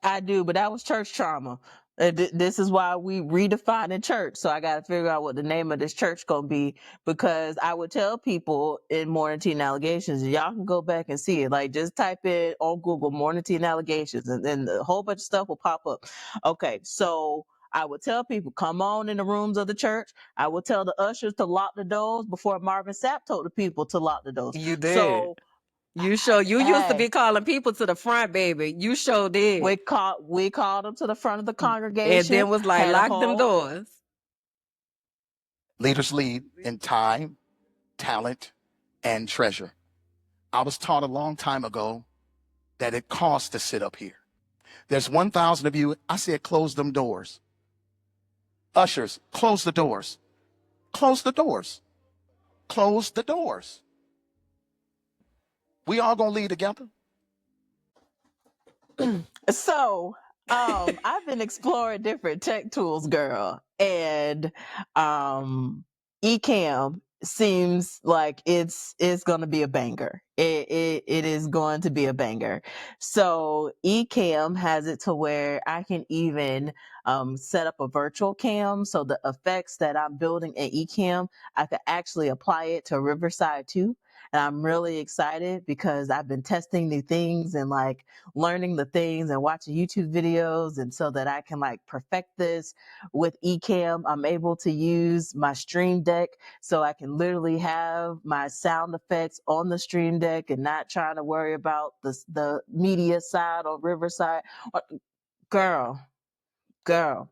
I do, but that was church trauma. This is why we redefine in church. So I got to figure out what the name of this church gonna be, because I would tell people in Morning Teen Allegations, and y'all can go back and see it. Like, just type in on Google Morning Teen Allegations, and then a whole bunch of stuff will pop up. Okay, so I would tell people, come on in the rooms of the church. I would tell the ushers to lock the doors before Marvin Sapp told the people to lock the doors. You did. So, You used to hey, be calling people to the front, baby. You sure did. we called them to the front of the And congregation, then was like, had a lock them whole doors. Leaders lead in time, talent, and treasure. I was taught a long time ago that it costs to sit up here. There's 1,000 of you. I said, close them doors. Ushers, close the doors. Close the doors. Close the doors. We all gonna lead together. So, I've been exploring different tech tools, girl, and Ecamm seems like it's going to be a banger. It is going to be a banger. So Ecamm has it to where I can even set up a virtual cam, so the effects that I'm building in Ecamm, I could actually apply it to Riverside too. And I'm really excited because I've been testing new things and like learning the things and watching YouTube videos, and so that I can like perfect this with Ecamm. I'm able to use my Stream Deck, so I can literally have my sound effects on the Stream Deck and not trying to worry about the media side or Riverside. Girl, girl,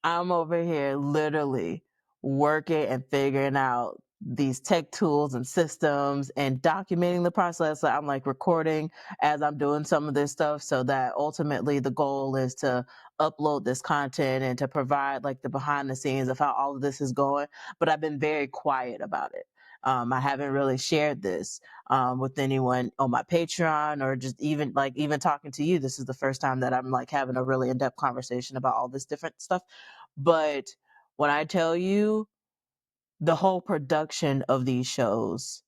I'm over here literally working and figuring out these tech tools and systems and documenting the process. So I'm like recording as I'm doing some of this stuff, so that ultimately the goal is to upload this content and to provide like the behind the scenes of how all of this is going. But I've been very quiet about it. I haven't really shared this with anyone on my Patreon, or just even talking to you. This is the first time that I'm like having a really in-depth conversation about all this different stuff. But when I tell you, the whole production of these shows,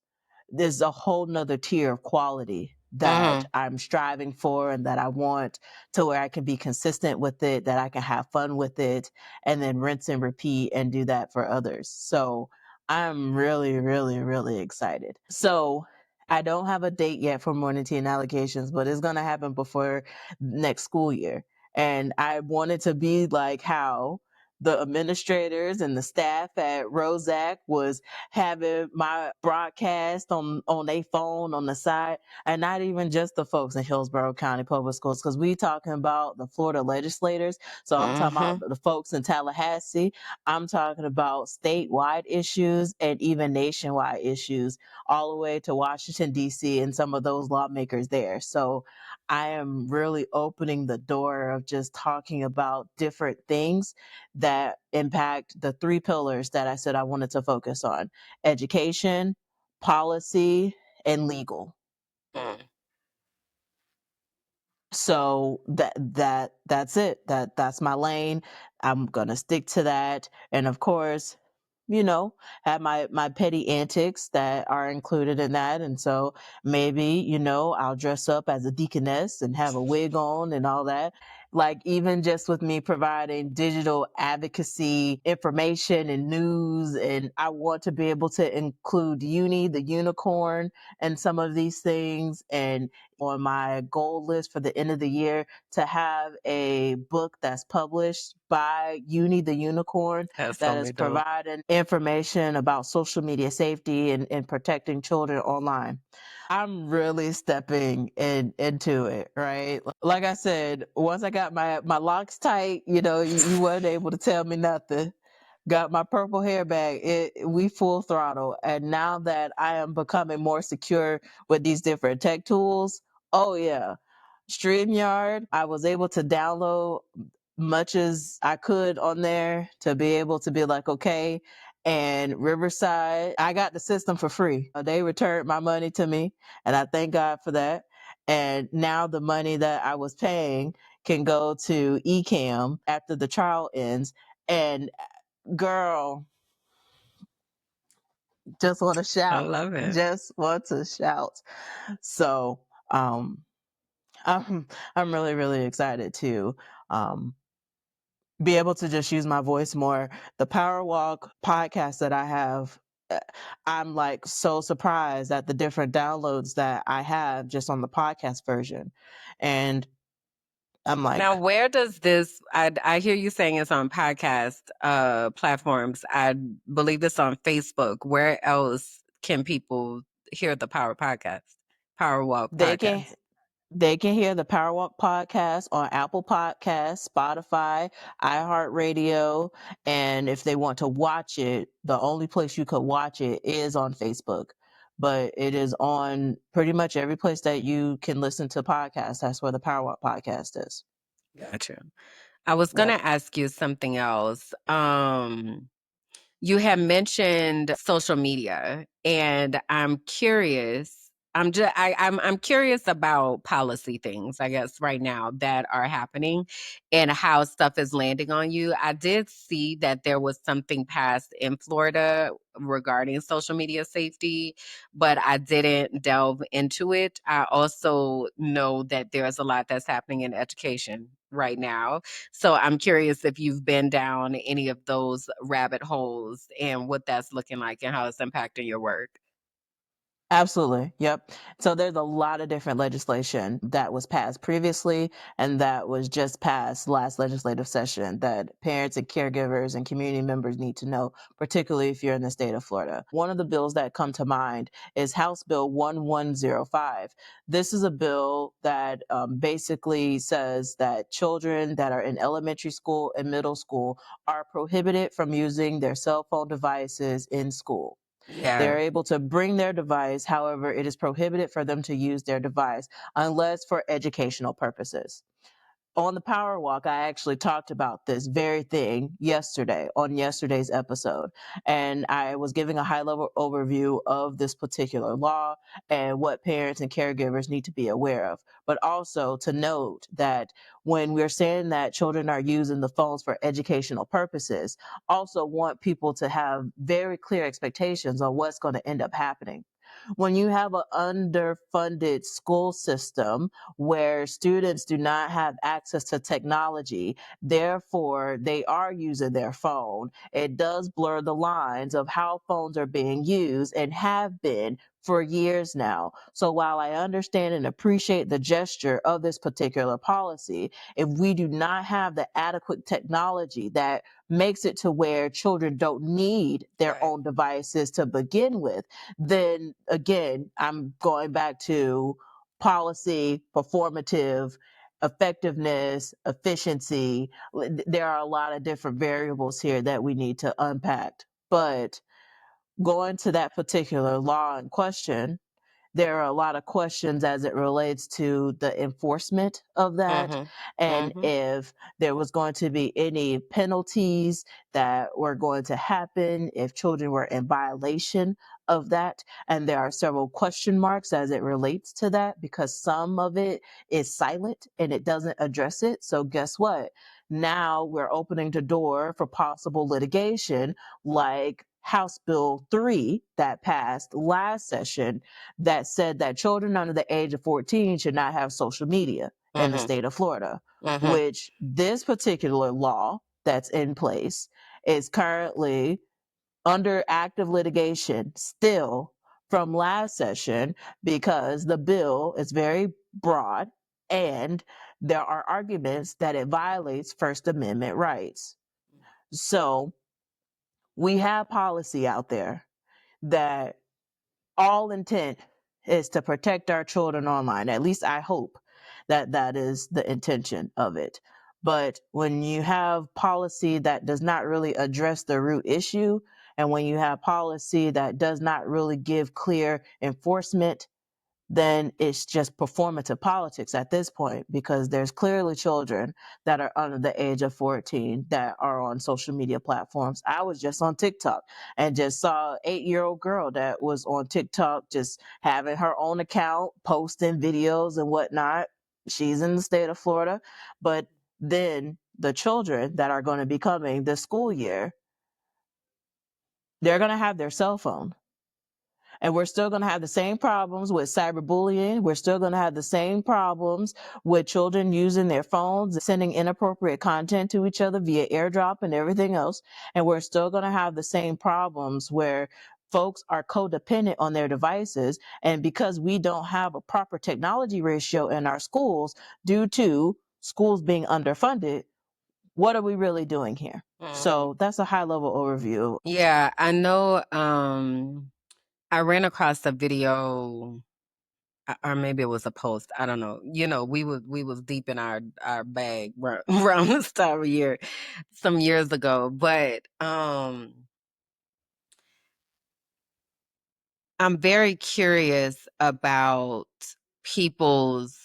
there's a whole nother tier of quality that I'm striving for and that I want, to where I can be consistent with it, that I can have fun with it, and then rinse and repeat and do that for others. So I'm really, really, really excited. So I don't have a date yet for Morning Teen Allegations, but it's going to happen before next school year. And I want it to be like how the administrators and the staff at Rosac was having my broadcast on their phone on the side, and not even just the folks in Hillsborough County Public Schools, because we talking about the Florida legislators. So I'm talking about the folks in Tallahassee. I'm talking about statewide issues and even nationwide issues, all the way to Washington, D.C., and some of those lawmakers there. So I am really opening the door of just talking about different things that impact the three pillars that I said I wanted to focus on: education, policy, and legal. So that's it. That's my lane. I'm gonna stick to that. And of course, have my petty antics that are included in that. And so maybe, I'll dress up as a deaconess and have a wig on and all that. Like, even just with me providing digital advocacy information and news, and I want to be able to include Uni, the unicorn, and some of these things. And on my goal list for the end of the year, to have a book that's published by Uni, the unicorn, That's that totally is dope. providing information about social media safety and protecting children online. I'm really stepping into it, right? Like I said, once I got my locks tight, you weren't able to tell me nothing. Got my purple hair back. We full throttle. And now that I am becoming more secure with these different tech tools, oh yeah. StreamYard, I was able to download much as I could on there to be able to be like, okay. And Riverside, I got the system for free. They returned my money to me, and I thank God for that. And now the money that I was paying can go to eCam after the trial ends. And girl, just want to I shout. love it. Just want to shout. So I'm really, really excited to be able to just use my voice more. The Power Walk podcast that I have, I'm like so surprised at the different downloads that I have just on the podcast version. And I'm like, Now, where does this? I hear you saying it's on podcast platforms. I believe it's on Facebook. Where else can people hear the Power Podcast, Power Walk they can Podcast? they can hear the Power Walk podcast on Apple Podcasts, Spotify, iHeartRadio, and if they want to watch it, the only place you could watch it is on Facebook. But it is on pretty much every place that you can listen to podcasts. That's where the Power Walk podcast is. Gotcha. I was gonna Yep. ask you something else. You had mentioned social media, and I'm curious. I'm curious about policy things, I guess, right now that are happening and how stuff is landing on you. I did see that there was something passed in Florida regarding social media safety, but I didn't delve into it. I also know that there's a lot that's happening in education right now. So I'm curious if you've been down any of those rabbit holes and what that's looking like and how it's impacting your work. Absolutely. Yep. So there's a lot of different legislation that was passed previously and that was just passed last legislative session that parents and caregivers and community members need to know, particularly if you're in the state of Florida. One of the bills that come to mind is House Bill 1105. This is a bill that basically says that children that are in elementary school and middle school are prohibited from using their cell phone devices in school. Yeah. They're able to bring their device. However, it is prohibited for them to use their device unless for educational purposes. On the Power Walk, I actually talked about this very thing yesterday on yesterday's episode. And I was giving a high level overview of this particular law and what parents and caregivers need to be aware of. But also to note that when we're saying that children are using the phones for educational purposes, also want people to have very clear expectations on what's going to end up happening. When you have an underfunded school system where students do not have access to technology, therefore they are using their phone, it does blur the lines of how phones are being used and have been for years now. So while I understand and appreciate the gesture of this particular policy, if we do not have the adequate technology that makes it to where children don't need their Right. own devices to begin with, then again, I'm going back to policy, performative, effectiveness, efficiency. There are a lot of different variables here that we need to unpack. But going to that particular law in question, there are a lot of questions as it relates to the enforcement of that, and if there was going to be any penalties that were going to happen if children were in violation of that. And there are several question marks as it relates to that, because some of it is silent and it doesn't address it. So guess what? Now we're opening the door for possible litigation, like House Bill 3 that passed last session, that said that children under the age of 14 should not have social media in the state of Florida, which this particular law that's in place is currently under active litigation still from last session, because the bill is very broad and there are arguments that it violates First Amendment rights. So we have policy out there that all intent is to protect our children online. At least I hope that that is the intention of it. But when you have policy that does not really address the root issue, and when you have policy that does not really give clear enforcement, then it's just performative politics at this point, because there's clearly children that are under the age of 14 that are on social media platforms. I was just on TikTok and just saw an 8-year-old girl that was on TikTok just having her own account, posting videos and whatnot. She's in the state of Florida. But then the children that are going to be coming this school year, they're going to have their cell phone. And we're still going to have the same problems with cyberbullying. We're still going to have the same problems with children using their phones, sending inappropriate content to each other via airdrop and everything else. And we're still going to have the same problems where folks are codependent on their devices. And because we don't have a proper technology ratio in our schools due to schools being underfunded, what are we really doing here? So that's a high level overview. Yeah, I know. I ran across a video, or maybe it was a post. I don't know. We was deep in our bag around this time of year, some years ago. But I'm very curious about people's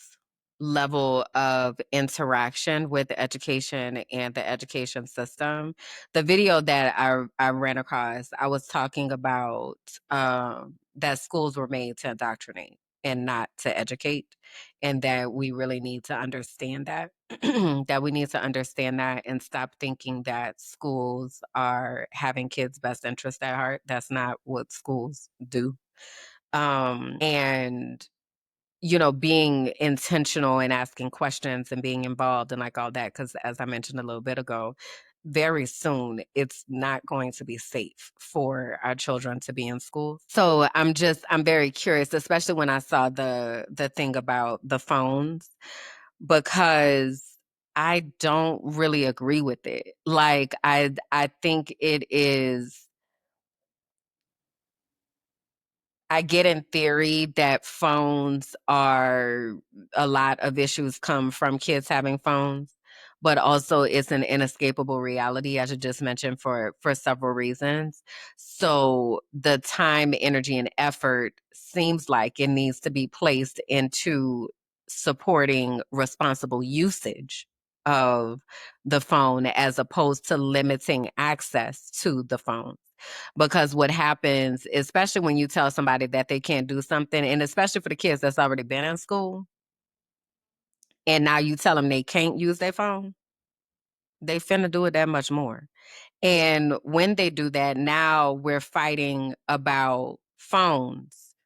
level of interaction with the education and the education system. The video that I ran across, I was talking about that schools were made to indoctrinate and not to educate, and that we really need to understand that. That we need to understand that and stop thinking that schools are having kids' best interest at heart. That's not what schools do. And being intentional and asking questions and being involved and like all that, because as I mentioned a little bit ago, very soon it's not going to be safe for our children to be in school. So I'm very curious, especially when I saw the thing about the phones, because I don't really agree with it. Like I think it is. I get in theory that phones are a lot of issues come from kids having phones, but also it's an inescapable reality, as you just mentioned, for several reasons. So the time, energy, and effort seems like it needs to be placed into supporting responsible usage of the phone as opposed to limiting access to the phone. Because what happens, especially when you tell somebody that they can't do something, and especially for the kids that's already been in school, and now you tell them they can't use their phone, they finna do it that much more. And when they do that, now we're fighting about phones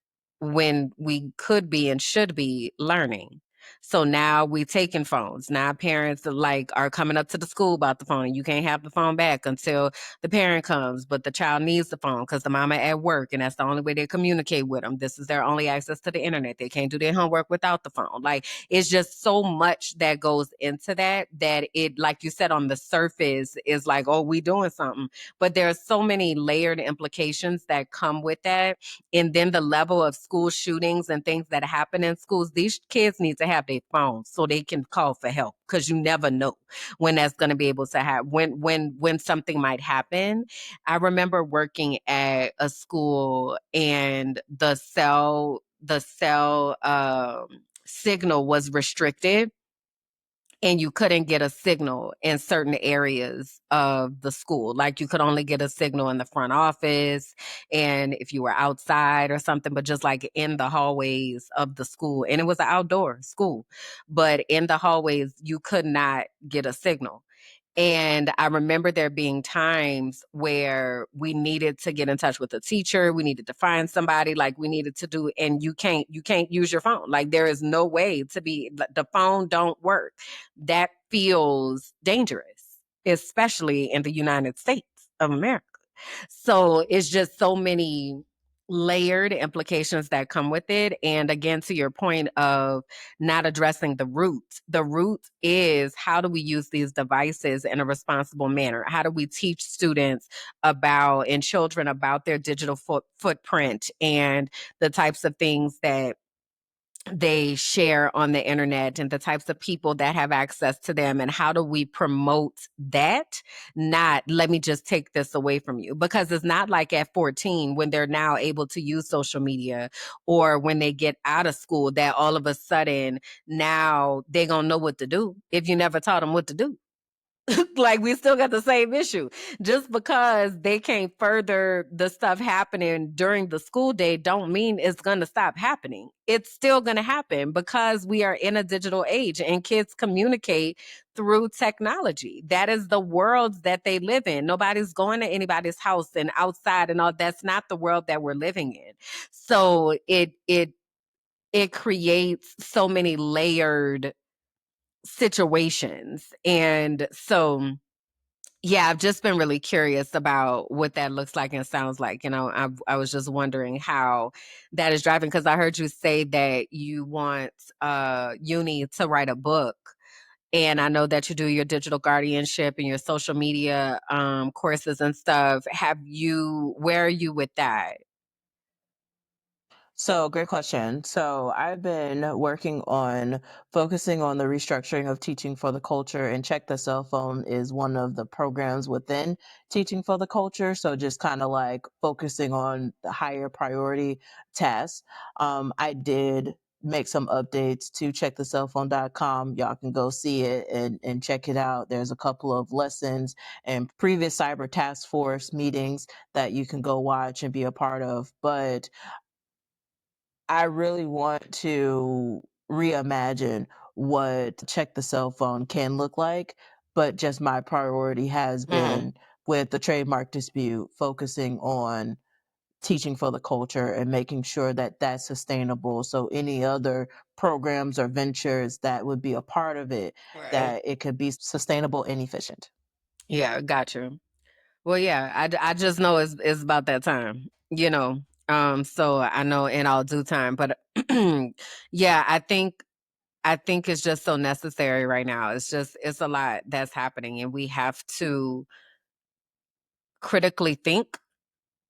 when we could be and should be learning. So now we taking phones. Now parents are coming up to the school about the phone. You can't have the phone back until the parent comes, but the child needs the phone because the mama at work, and that's the only way they communicate with them. This is their only access to the internet. They can't do their homework without the phone. Like, it's just so much that goes into that it, like you said, on the surface is like, oh, we doing something, but there are so many layered implications that come with that. And then the level of school shootings and things that happen in schools, these kids need to have their phones so they can call for help, because you never know when that's going to be able to happen, when something might happen. I remember working at a school, and the cell signal was restricted, and you couldn't get a signal in certain areas of the school. Like, you could only get a signal in the front office, and if you were outside or something, but just like in the hallways of the school. And it was an outdoor school, but in the hallways, you could not get a signal. And I remember there being times where we needed to get in touch with a teacher, we needed to find somebody, like we needed to do, and you can't use your phone. Like, there is no way to be, the phone don't work. That feels dangerous, especially in the United States of America. So it's just so many layered implications that come with it. And again, to your point of not addressing the root is, how do we use these devices in a responsible manner? How do we teach students about, and children about, their digital footprint and the types of things that they share on the internet, and the types of people that have access to them, and how do we promote that? Not, let me just take this away from you, because it's not like at 14, when they're now able to use social media, or when they get out of school, that all of a sudden now they're gonna know what to do if you never taught them what to do. Like, we still got the same issue. Just because they can't further the stuff happening during the school day don't mean it's going to stop happening. It's still going to happen, because we are in a digital age, and kids communicate through technology. That is the world that they live in. Nobody's going to anybody's house and outside and all. That's not the world that we're living in. So it creates so many layered situations. And so, yeah, I've just been really curious about what that looks like and sounds like. I was just wondering how that is driving, because I heard you say that you want uni to write a book. And I know that you do your digital guardianship and your social media courses and stuff. Where are you with that? So, great question. So, I've been working on focusing on the restructuring of Teaching for the Culture, and Check the Cell Phone is one of the programs within Teaching for the Culture. So, just kind of like focusing on the higher priority tasks. I did make some updates to checkthecellphone.com. Y'all can go see it and check it out. There's a couple of lessons and previous cyber task force meetings that you can go watch and be a part of. But I really want to reimagine what Check the Cell Phone can look like, but just my priority has Mm, been, with the trademark dispute, focusing on Teaching for the Culture and making sure that that's sustainable. So any other programs or ventures that would be a part of it, right. that it could be sustainable and efficient. Yeah, got you. Well, yeah, I just know it's about that time, you know. So I know in all due time, but yeah, I think it's just so necessary right now. It's a lot that's happening, and we have to critically think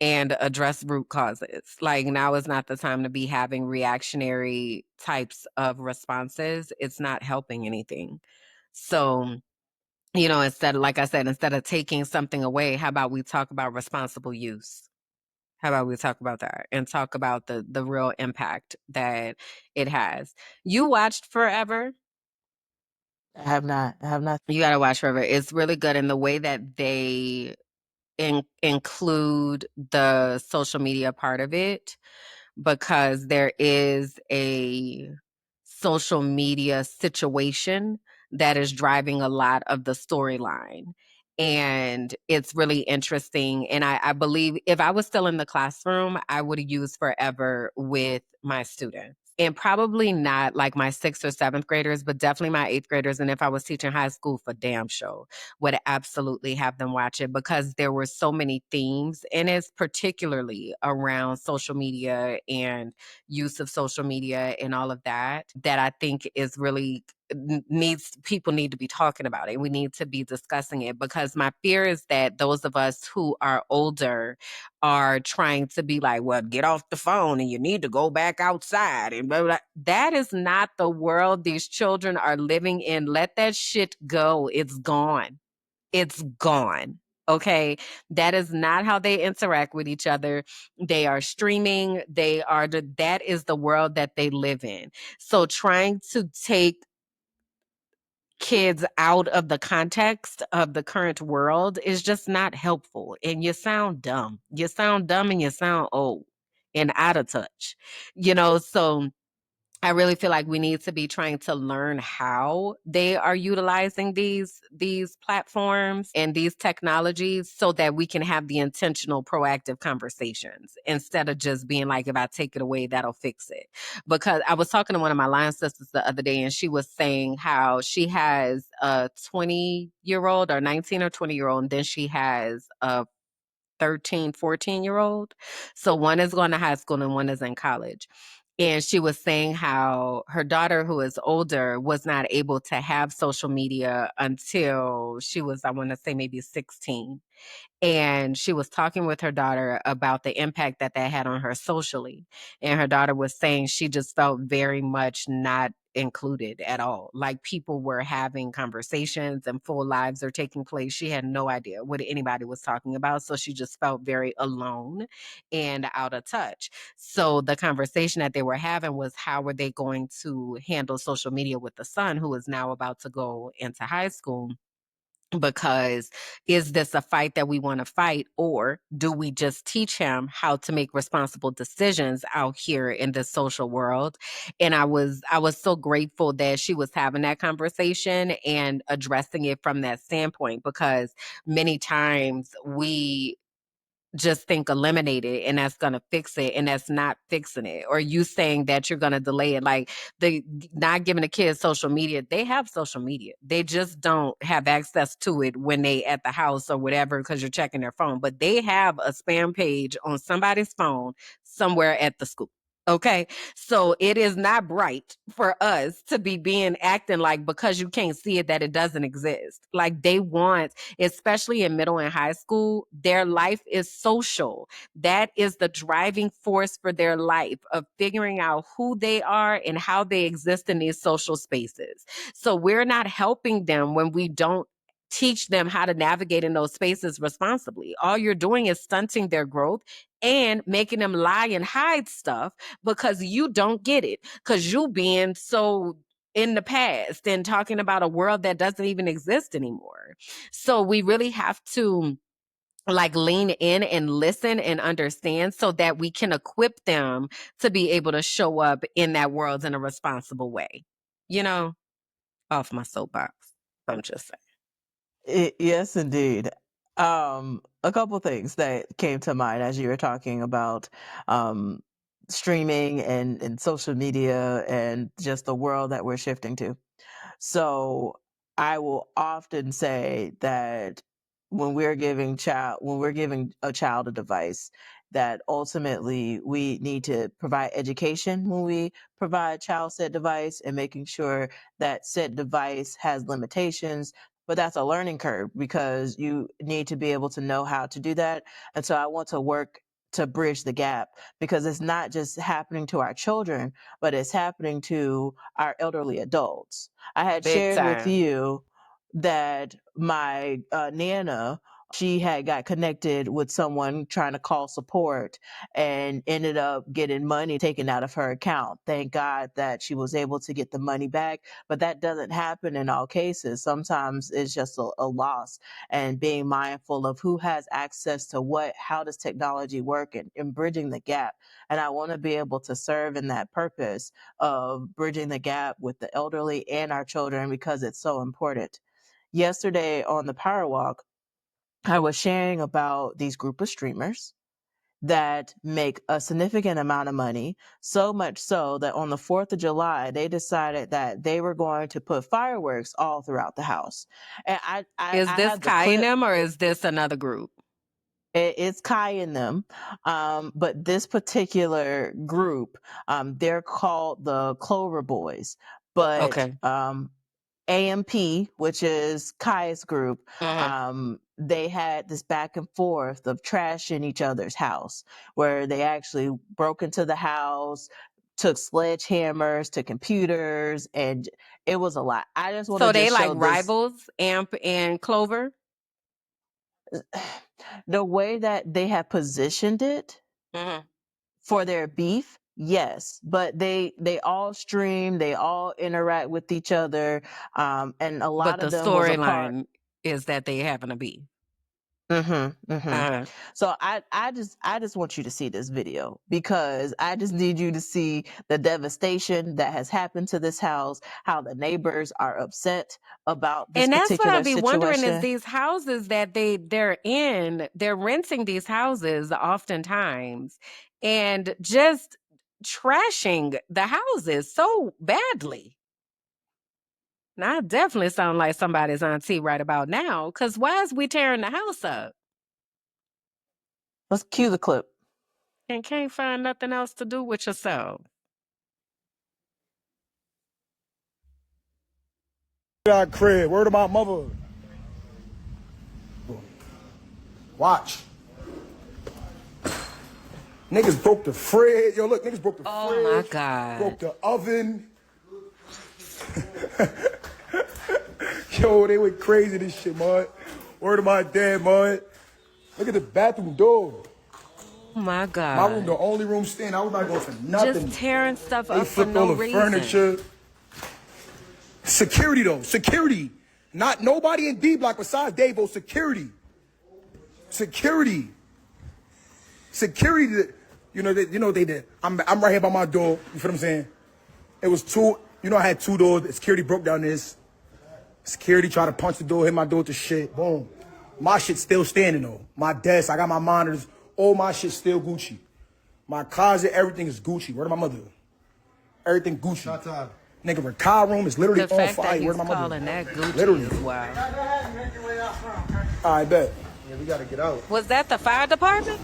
and address root causes. Like, now is not the time to be having reactionary types of responses. It's not helping anything. So, instead, like I said, instead of taking something away, how about we talk about responsible use? How about we talk about that and talk about the real impact that it has? You watched Forever? I have not. You gotta watch Forever. It's really good in the way that they include the social media part of it, because there is a social media situation that is driving a lot of the storyline. And it's really interesting. And I believe if I was still in the classroom, I would use Forever with my students. And probably not like my sixth or seventh graders, but definitely my eighth graders. And if I was teaching high school, for damn sure, would absolutely have them watch it because there were so many themes in it, particularly around social media and use of social media and all of that, that I think is really people need to be talking about it. We need to be discussing it because my fear is that those of us who are older are trying to be like, well, get off the phone and you need to go back outside and blah, blah, blah. That is not the world these children are living in. Let that shit go. It's gone. It's gone. Okay. That is not how they interact with each other. They are streaming. That is the world that they live in. So trying to take kids out of the context of the current world is just not helpful. And you sound dumb. You sound dumb and you sound old and out of touch. So I really feel like we need to be trying to learn how they are utilizing these platforms and these technologies so that we can have the intentional proactive conversations instead of just being like, if I take it away, that'll fix it. Because I was talking to one of my line sisters the other day and she was saying how she has a 20-year-old or 19 or 20-year-old, and then she has a 13, 14-year-old. So one is going to high school and one is in college. And she was saying how her daughter, who is older, was not able to have social media until she was, I want to say, maybe 16. And she was talking with her daughter about the impact that had on her socially. And her daughter was saying she just felt very much not included at all. Like people were having conversations and full lives are taking place. She had no idea what anybody was talking about. So she just felt very alone and out of touch. So the conversation that they were having was how were they going to handle social media with the son who is now about to go into high school? Because is this a fight that we want to fight, or do we just teach him how to make responsible decisions out here in the social world? And I was so grateful that she was having that conversation and addressing it from that standpoint, because many times we just think eliminate it and that's going to fix it, and that's not fixing it. Or you saying that you're going to delay it, like the not giving the kids social media. They have social media, they just don't have access to it when they at the house or whatever because you're checking their phone, but they have a spam page on somebody's phone somewhere at the school. Okay. So it is not bright for us to be being acting like because you can't see it that it doesn't exist. Like they want, especially in middle and high school, their life is social. That is the driving force for their life, of figuring out who they are and how they exist in these social spaces. So we're not helping them when we don't teach them how to navigate in those spaces responsibly. All you're doing is stunting their growth and making them lie and hide stuff because you don't get it, because you being so in the past and talking about a world that doesn't even exist anymore. So we really have to like lean in and listen and understand so that we can equip them to be able to show up in that world in a responsible way. You know, off my soapbox. I'm just saying. Yes, indeed. A couple things that came to mind as you were talking about um, streaming and social media and just the world that we're shifting to. So I will often say that when we're giving a child a device, that ultimately we need to provide education when we provide child said device, and making sure that said device has limitations. But that's a learning curve because you need to be able to know how to do that. And so I want to work to bridge the gap, because it's not just happening to our children, but it's happening to our elderly adults. I had Big shared with time. you that my Nana, she had got connected with someone trying to call support and ended up getting money taken out of her account. Thank God that she was able to get the money back, but that doesn't happen in all cases. Sometimes it's just a loss, and being mindful of who has access to what, how does technology work, and bridging the gap. And I want to be able to serve in that purpose of bridging the gap with the elderly and our children, because it's so important. Yesterday on the Power Walk, I was sharing about these group of streamers that make a significant amount of money, so much so that on the 4th of July, they decided that they were going to put fireworks all throughout the house. And Is I this have the Kai and clip. them or is this another group? It's Kai and them. But this particular group, they're called the Clover Boys. But Okay. AMP, which is Kai's group, Mhm. they had this back and forth of trashing each other's house, where they actually broke into the house, took sledgehammers to computers, and it was a lot. I just want to So they just like show this. rivals, Amp and Clover? The way that they have positioned it Mhm. for their beef, yes, but they all stream, they all interact with each other, and a But lot the of them was a part. storyline is that they happen to be. Mm-hmm. Uh, So I just want you to see this video, because I just need you to see the devastation that has happened to this house, how the neighbors are upset about this and that's what particular I'd be wondering is situation. these houses that they're in, they're renting these houses oftentimes and just trashing the houses so badly. Now, I definitely sound like somebody's auntie right about now, because why is we tearing the house up Let's cue the clip. and can't find nothing else to do with yourself? Our crib. Word of my mother. Watch. Niggas broke the fridge. Yo, look, niggas broke the Oh my fridge. God. Broke the oven. Yo, they went crazy this shit, man. Word of my dad, man. Look at the bathroom door. Oh my My room, the God. only room standing. I was not going for nothing. Just tearing stuff They up for flipped all no the reason. furniture. Security though, security. Not nobody in D block besides Davo. Security. Security. Security. They did. I'm right here by my door. You feel what I'm saying? It was two. I had two doors. The security broke down this. Security tried to punch the door, hit my door to shit. Boom. My shit still standing though. My desk, I got my monitors. All my shit still Gucci. My closet, everything is Gucci. Word of my mother. Everything Gucci. Nigga, the car room is literally The on fact fire. that he's Word of my mother. calling that Gucci Literally. is wild. I bet. Yeah, we gotta get out. Was that the fire department?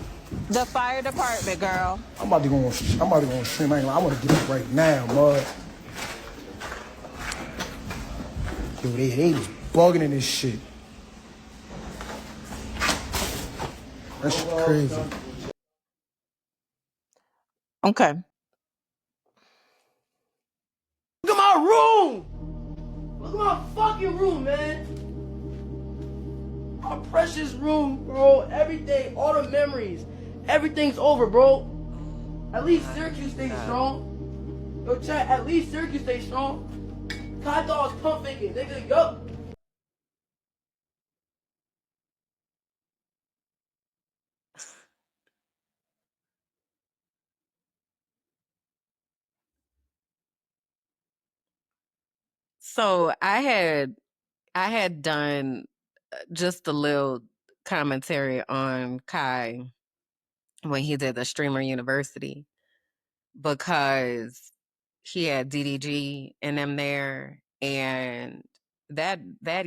The fire department, girl. I'm about to go on stream. I ain't gonna lie. I want to get up right now, bud. Yo, they was bugging in this shit. That shit crazy. Okay. Look at my room! Look at my fucking room, man! My precious room, bro. Everything, all the memories. Everything's over, bro. At least Syracuse stays strong. Yo, chat, at least Syracuse stays strong. Kai Dog's pump faking, nigga, yup. So I had done just a little commentary on Kai when he did the Streamer University, because he had DDG and them there, and that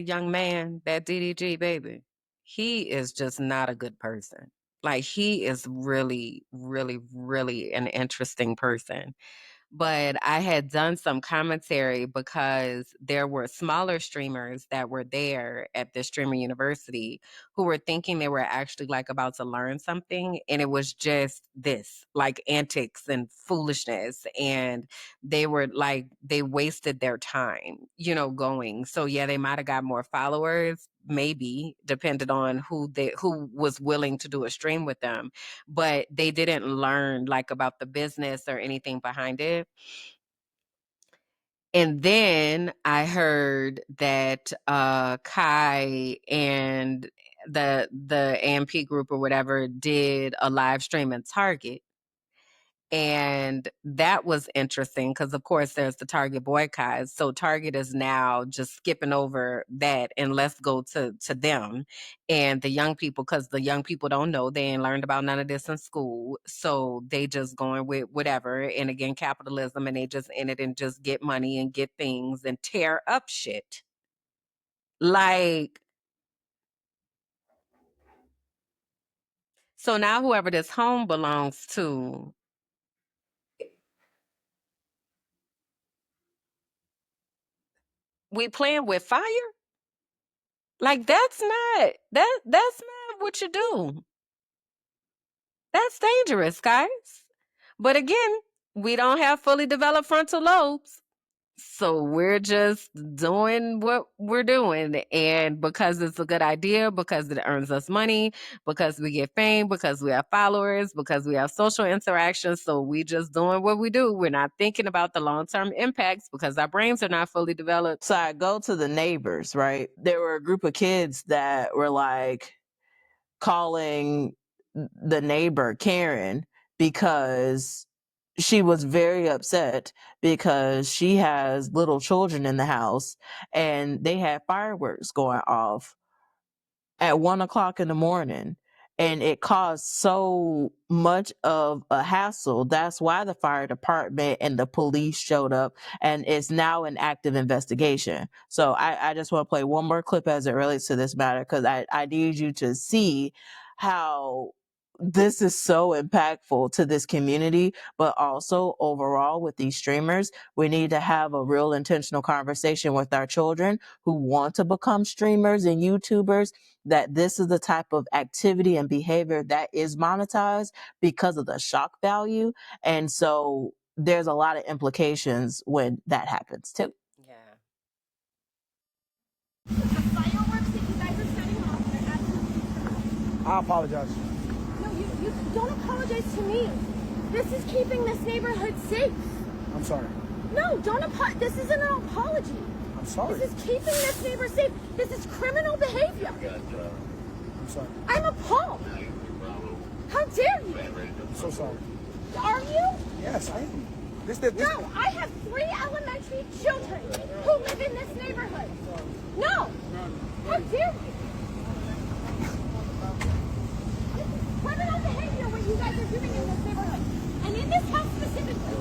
young man, that DDG baby, he is just not a good person. Like, he is really, really, really an interesting person. But I had done some commentary because there were smaller streamers that were there at the Streamer University who were thinking they were actually like about to learn something. And it was just this, like, antics and foolishness. And they were like, they wasted their time, going. So yeah, they might have got more followers, maybe, depending on who was willing to do a stream with them, but they didn't learn like about the business or anything behind it. And then I heard that Kai and the AMP group or whatever did a live stream in Target. And that was interesting because, of course, there's the Target boycott. So Target is now just skipping over that and let's go to them and the young people, because the young people don't know. They ain't learned about none of this in school. So they just going with whatever. And again, capitalism, and they just in it and just get money and get things and tear up shit. Like, so now whoever this home belongs to, we playing with fire? Like, that's not what you do. That's dangerous, guys. But again, we don't have fully developed frontal lobes. So we're just doing what we're doing. And because it's a good idea, because it earns us money, because we get fame, because we have followers, because we have social interactions. So we just doing what we do. We're not thinking about the long-term impacts because our brains are not fully developed. So I go to the neighbors, right? There were a group of kids that were like calling the neighbor Karen because she was very upset because she has little children in the house and they had fireworks going off at 1 o'clock in the morning, and it caused so much of a hassle. That's why the fire department and the police showed up, and it's now an active investigation. So I just want to play one more clip as it relates to this matter, because I need you to see how this is so impactful to this community, but also overall with these streamers. We need to have a real intentional conversation with our children who want to become streamers and YouTubers, that this is the type of activity and behavior that is monetized because of the shock value. And so there's a lot of implications when that happens too. Yeah. The fireworks that you guys are setting off are absolutely. I apologize. No, you don't apologize to me. This is keeping this neighborhood safe. I'm sorry. No, this isn't an apology. I'm sorry. This is keeping this neighbor safe. This is criminal behavior. I'm sorry. I'm appalled. How dare you? I'm so sorry. Are you? Yes, I am. No, I have 3 elementary children who live in this neighborhood. No. How dare you? Criminal behavior what you guys are doing in this neighborhood. And in this house specifically.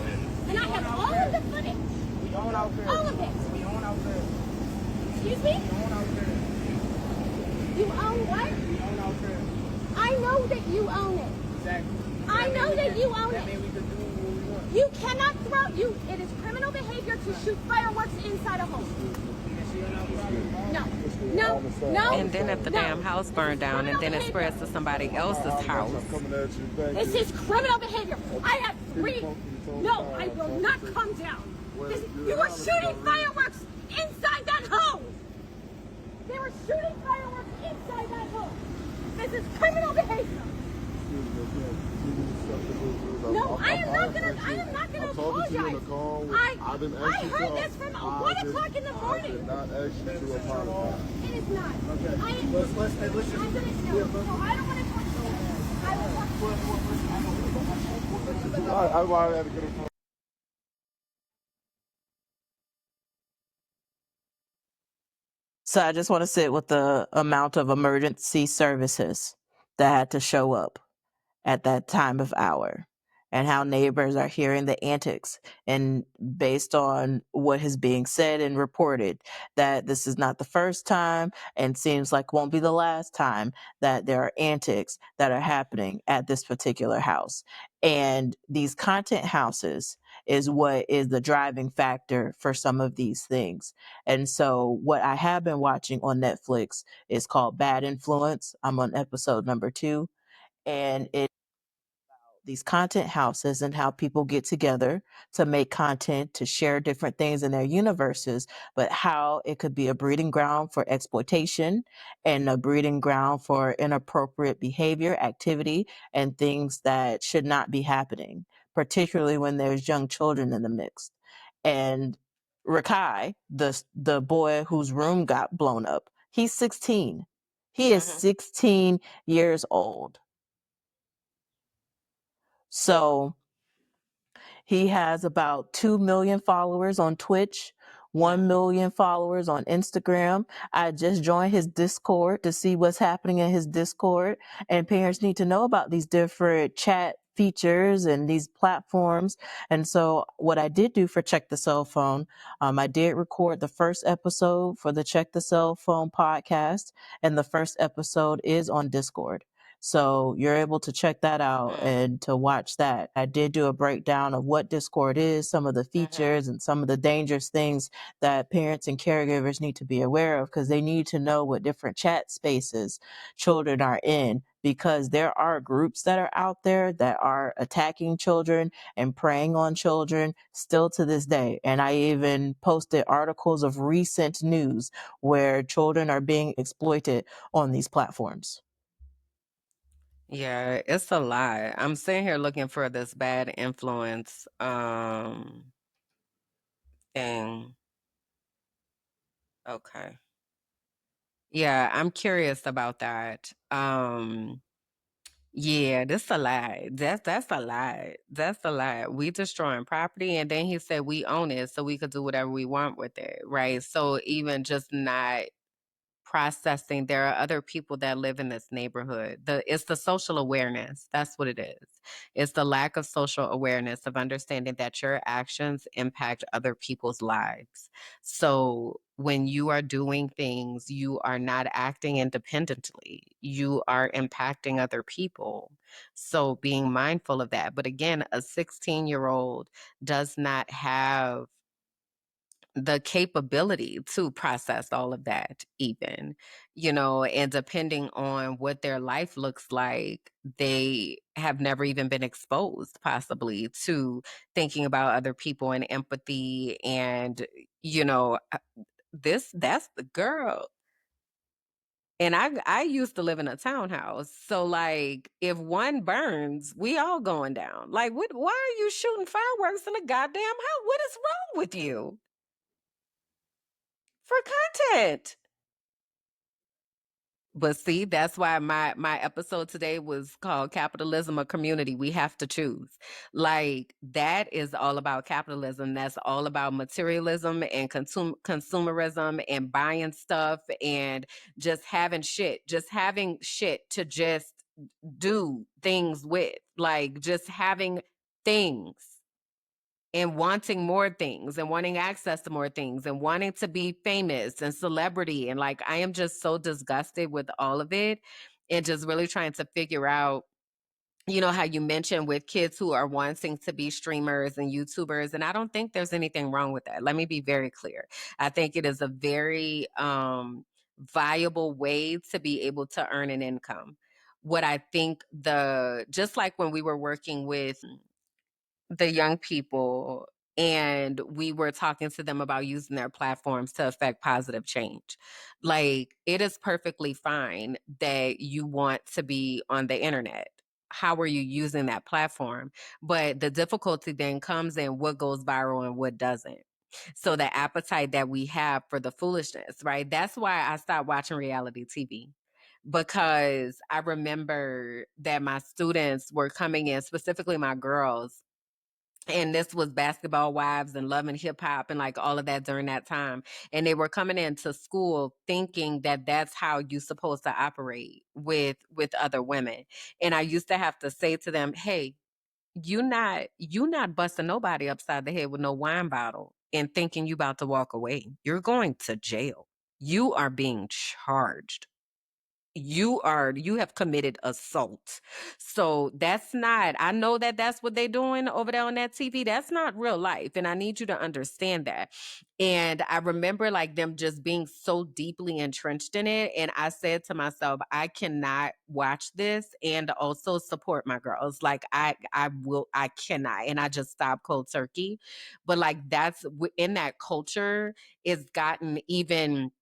And I have all of the footage. We own out there. All of it. We own out there. Excuse me? We own out there. You own what? We own out there. I know that you own it. Exactly. I know that you own That means it. we can do what we want. You cannot it is criminal behavior to shoot fireworks inside a home. No. No. No. And then if the damn house burned down and then it spreads to somebody else's house. This is criminal behavior. I have 3. No, I will not come down. You were shooting fireworks inside that home. They were shooting fireworks inside that home. This is criminal behavior. No, I am not gonna apologize. I heard this from 1 o'clock in the morning. I did not ask you to apologize. It is not. Okay. I'm gonna no, I don't want to talk to you. I will talk to you. I had to get a So I just want to sit with the amount of emergency services that had to show up at that time of hour, and how neighbors are hearing the antics, and based on what is being said and reported, that this is not the first time and seems like won't be the last time that there are antics that are happening at this particular house. And these content houses is what is the driving factor for some of these things. And so what I have been watching on Netflix is called Bad Influence. I'm on episode number 2, and these content houses and how people get together to make content, to share different things in their universes, but how it could be a breeding ground for exploitation and a breeding ground for inappropriate behavior, activity, and things that should not be happening, particularly when there's young children in the mix. And Rakai, the boy whose room got blown up, he's 16. He is 16 years old. So He has about 2 million followers on Twitch, 1 million followers on Instagram. I just joined his Discord to see what's happening in his Discord. And parents need to know about these different chat features and these platforms. And so what I did do for Check the Cell Phone, I did record the first episode for the Check the Cell Phone podcast. And the first episode is on Discord. So you're able to check that out and to watch that. I did do a breakdown of what Discord is, some of the features and some of the dangerous things that parents and caregivers need to be aware of, because they need to know what different chat spaces children are in, because there are groups that are out there that are attacking children and preying on children still to this day. And I even posted articles of recent news where children are being exploited on these platforms. Yeah, it's a lot. I'm sitting here looking for this bad influence thing. Okay. Yeah, I'm curious about that. Yeah, this a lot. That's a lot. That's a lot. We destroying property, and then he said we own it, so we could do whatever we want with it, right? So even just not processing, there are other people that live in this neighborhood. It's the social awareness. That's what it is. It's the lack of social awareness of understanding that your actions impact other people's lives. So when you are doing things, you are not acting independently. You are impacting other people. So being mindful of that. But again, a 16-year-old does not have the capability to process all of that, even, and depending on what their life looks like, they have never even been exposed possibly to thinking about other people and empathy. And that's the girl. And I used to live in a townhouse, so like if one burns, we all going down. Like, why are you shooting fireworks in a goddamn house? What is wrong with you? For content. But see, that's why my episode today was called Capitalism or Community. We have to choose. Like, that is all about capitalism. That's all about materialism and consumerism and buying stuff and just having shit to just do things with. Like, just having things and wanting more things and wanting access to more things and wanting to be famous and celebrity. And like, I am just so disgusted with all of it and just really trying to figure out, how you mentioned with kids who are wanting to be streamers and YouTubers. And I don't think there's anything wrong with that. Let me be very clear. I think it is a very viable way to be able to earn an income. What I think just like when we were working with the young people and we were talking to them about using their platforms to affect positive change. Like, it is perfectly fine that you want to be on the internet. How are you using that platform? But the difficulty then comes in what goes viral and what doesn't. So the appetite that we have for the foolishness, right? That's why I stopped watching reality TV, because I remember that my students were coming in, specifically my girls, and this was Basketball Wives and Love and Hip Hop and like all of that during that time. And they were coming into school thinking that that's how you're supposed to operate with other women. And I used to have to say to them, hey, you not busting nobody upside the head with no wine bottle and thinking you about to walk away. You're going to jail. You are being charged. You have committed assault. So that's not, I know that that's what they're doing over there on that TV. That's not real life. And I need you to understand that. And I remember like them just being so deeply entrenched in it. And I said to myself, I cannot watch this and also support my girls. Like I cannot. And I just stopped cold turkey. But like that's in that culture, it's gotten even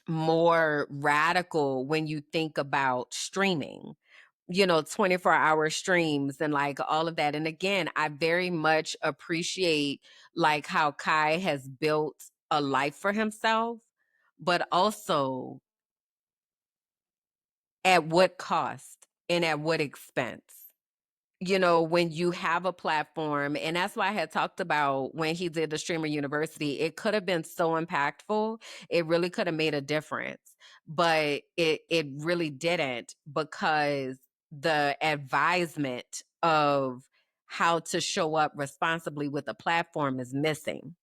more radical when you think about streaming, 24-hour streams and like all of that. And again, I very much appreciate like how Kai has built a life for himself, but also at what cost and at what expense. you know, when you have a platform, and that's why I had talked about when he did the Streamer University, it could have been so impactful. It really could have made a difference, but it really didn't, because the advisement of how to show up responsibly with a platform is missing.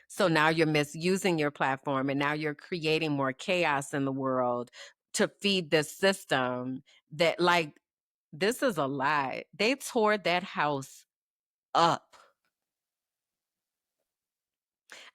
So now you're misusing your platform, and now you're creating more chaos in the world to feed this system that, like, this is a lie. They tore that house up.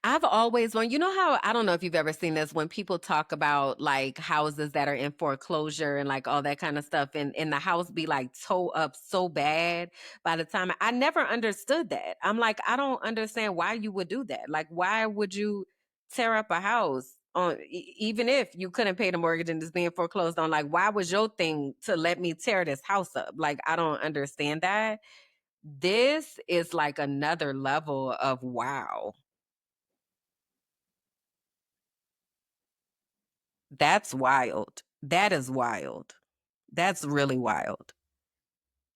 I've always, when you know how, I don't know if you've ever seen this, when people talk about like houses that are in foreclosure and like all that kind of stuff, and the house be like tore up so bad by the time, I never understood that. I'm like, I don't understand why you would do that. Like, why would you tear up a house on, even if you couldn't pay the mortgage and it's being foreclosed on? Like, why was your thing to let me tear this house up? Like, I don't understand that. This is like another level of wow. That's wild. That is wild. That's really wild.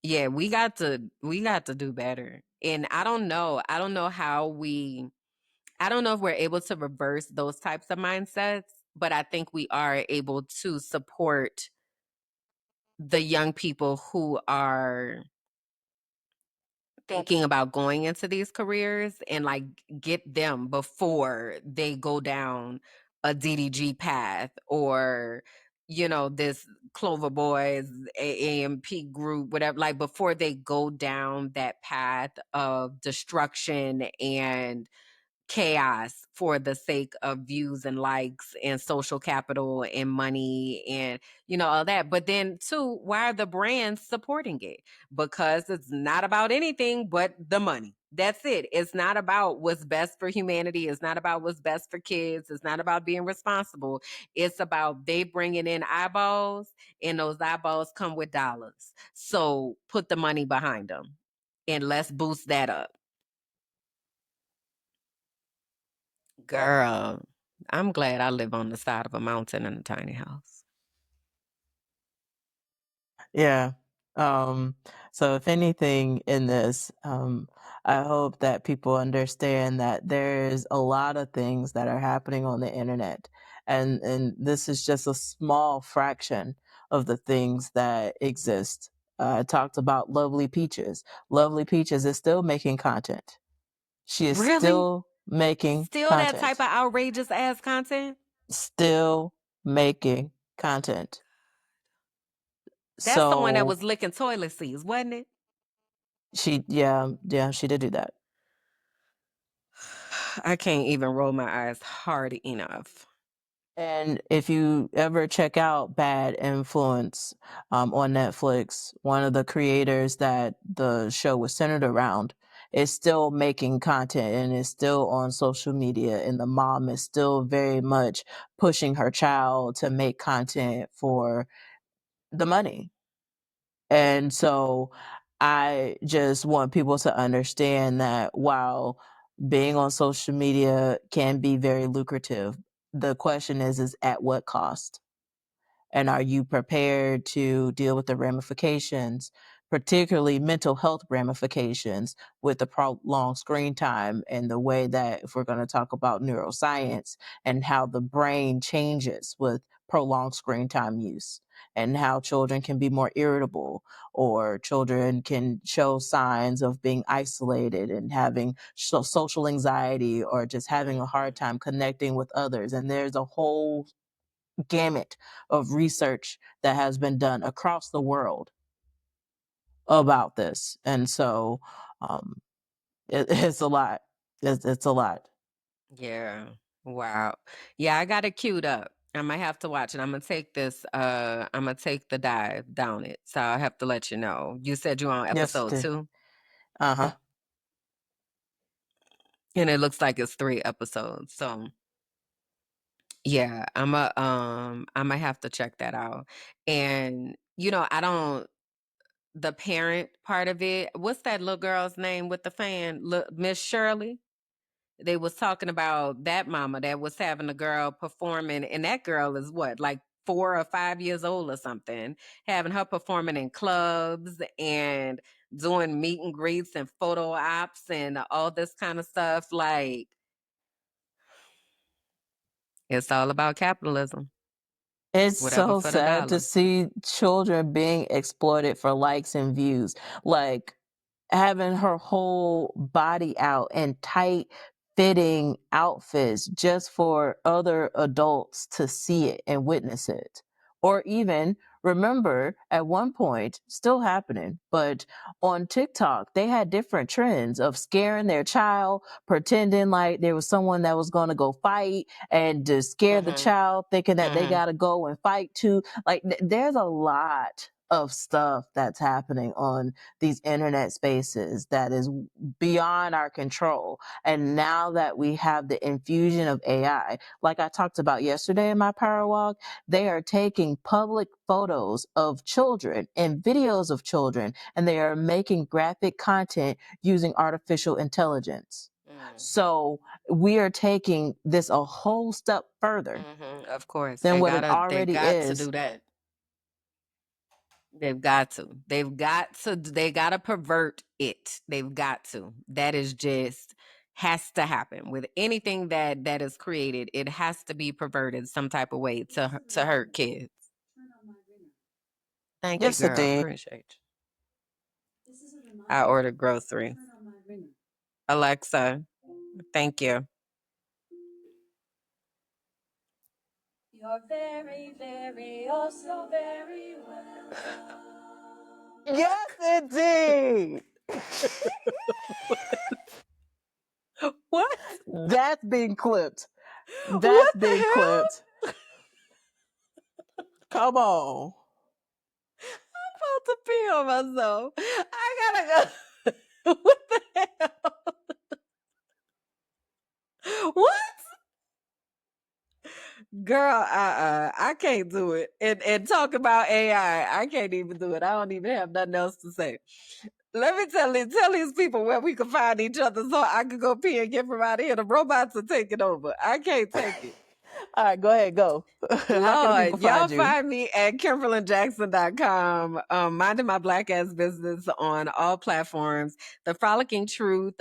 Yeah, we got to do better. And I don't know. I don't know how we I don't know if we're able to reverse those types of mindsets, but I think we are able to support the young people who are thinking about going into these careers, and like get them before they go down a DDG path, or you know, this Clover Boys, AMP group, whatever, like before they go down that path of destruction and chaos for the sake of views and likes and social capital and money and, you know, all that. But then too, why are the brands supporting it? Because it's not about anything but the money. That's it. It's not about what's best for humanity. It's not about what's best for kids. It's not about being responsible. It's about they bringing in eyeballs, and those eyeballs come with dollars. So put the money behind them, and let's boost that up. Girl, I'm glad I live on the side of a mountain in a tiny house. Yeah. Um, so if anything in this, I hope that people understand that there's a lot of things that are happening on the internet. And this is just a small fraction of the things that exist. I talked about Lovely Peaches. Lovely Peaches is still making content. She is Really? still making Still that type content. of outrageous ass content? Still making content. That's the one that So was licking toilet seats, wasn't it? she did do that. I can't even roll my eyes hard enough. And if you ever check out Bad Influence on Netflix, one of the creators that the show was centered around is still making content and is still on social media. And the mom is still very much pushing her child to make content for the money. And so I just want people to understand that while being on social media can be very lucrative, the question is at what cost? And are you prepared to deal with the ramifications, particularly mental health ramifications, with the prolonged screen time, and the way that, if we're going to talk about neuroscience and how the brain changes with prolonged screen time use, and how children can be more irritable, or children can show signs of being isolated and having social anxiety, or just having a hard time connecting with others. And there's a whole gamut of research that has been done across the world about this. And so um, it's a lot. It's a lot. Yeah. Wow. Yeah, I got it queued up. I might have to watch it. I'm gonna take the dive down it. So I'll have to let you know. You said you're on Yes. episode 2, Uh-huh. and it looks like it's 3 episodes. So yeah, I might have to check that out. And you know, I don't the parent part of it. What's that little girl's name with the fan? Look, Miss Shirley. They was talking about that mama that was having a girl performing, and that girl is what, like 4 or 5 years old or something, having her performing in clubs and doing meet and greets and photo ops and all this kind of stuff. Like, it's all about capitalism. It's Whatever so for the sad to dollar. see children being exploited for likes and views. Like having her whole body out in tight fitting outfits just for other adults to see it and witness it. Or even remember at one point, still happening, but on TikTok, they had different trends of scaring their child, pretending like there was someone that was going to go fight and to scare the child, thinking that they got to go and fight too. Like there's a lot of stuff that's happening on these internet spaces that is beyond our control. And now that we have the infusion of AI, like I talked about yesterday in my power walk, they are taking public photos of children and videos of children, and they are making graphic content using artificial intelligence. So we are taking this a whole step further Of course. than They what it got already to is. do that. They've got to. They got to pervert it. They've got to. That is just has to happen with anything that is created. It has to be perverted some type of way to hurt kids. Thank you, Yes, it girl. did. Appreciate you. I ordered groceries. Alexa, thank you. You're very, very, oh so very welcome. Yes, it did. What? That's being clipped. That's What the being hell? clipped. Come on. I'm about to pee on myself. I gotta go. What the hell? What? Girl, I can't do it. And talk about AI, I can't even do it. I don't even have nothing else to say. Let me tell these people where we can find each other so I can go pee and get from out of here. The robots are taking over. I can't take it. All right, go ahead, go. How can the people Lord, y'all find you? find me at KimberlandJackson.com. Minding my black ass business on all platforms. The Frolicking Truth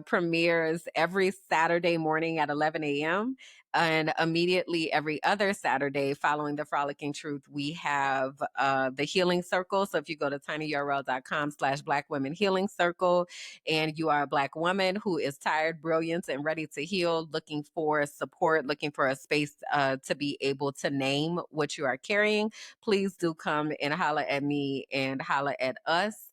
premieres every Saturday morning at 11 a.m. And immediately every other Saturday following the Frolicking Truth, we have the Healing Circle. So if you go to tinyurl.com/Black Women Healing Circle, and you are a Black woman who is tired, brilliant, and ready to heal, looking for support, looking for a space to be able to name what you are carrying, please do come and holler at me and holler at us.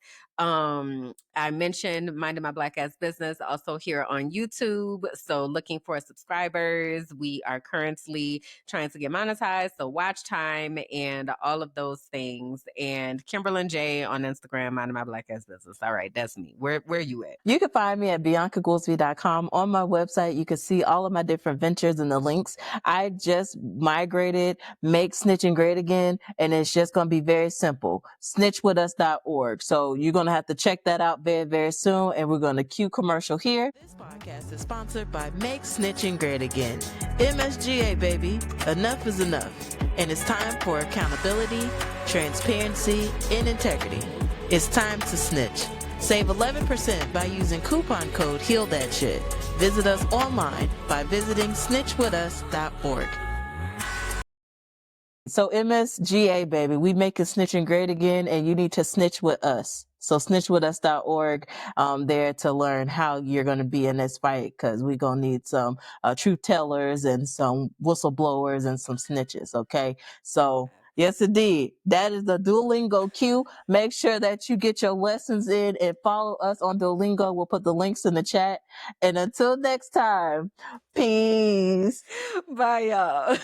I mentioned Minding My Black Ass Business also here on YouTube. So looking for subscribers. We are currently trying to get monetized. So watch time and all of those things. And Kimberland J on Instagram, Minding My Black Ass Business. All right, that's me. Where you at? You can find me at BiancaGoolsby.com. On my website, you can see all of my different ventures and the links. I just migrated Make Snitching Great Again, and it's just going to be very simple. Snitchwithus.org. So you're going to have to check that out very, very soon, and we're going to cue commercial here. This podcast is sponsored by Make Snitching Great Again. MSGA, baby. Enough is enough. And it's time for accountability, transparency, and integrity. It's time to snitch. Save 11% by using coupon code HEALTHATSHIT. Visit us online by visiting snitchwithus.org. So MSGA, baby, we making snitching great again, and you need to snitch with us. So snitchwithus.org, there to learn how you're going to be in this fight, because we're going to need some truth tellers and some whistleblowers and some snitches, okay? So yes, indeed. That is the Duolingo cue. Make sure that you get your lessons in and follow us on Duolingo. We'll put the links in the chat. And until next time, peace. Bye, y'all.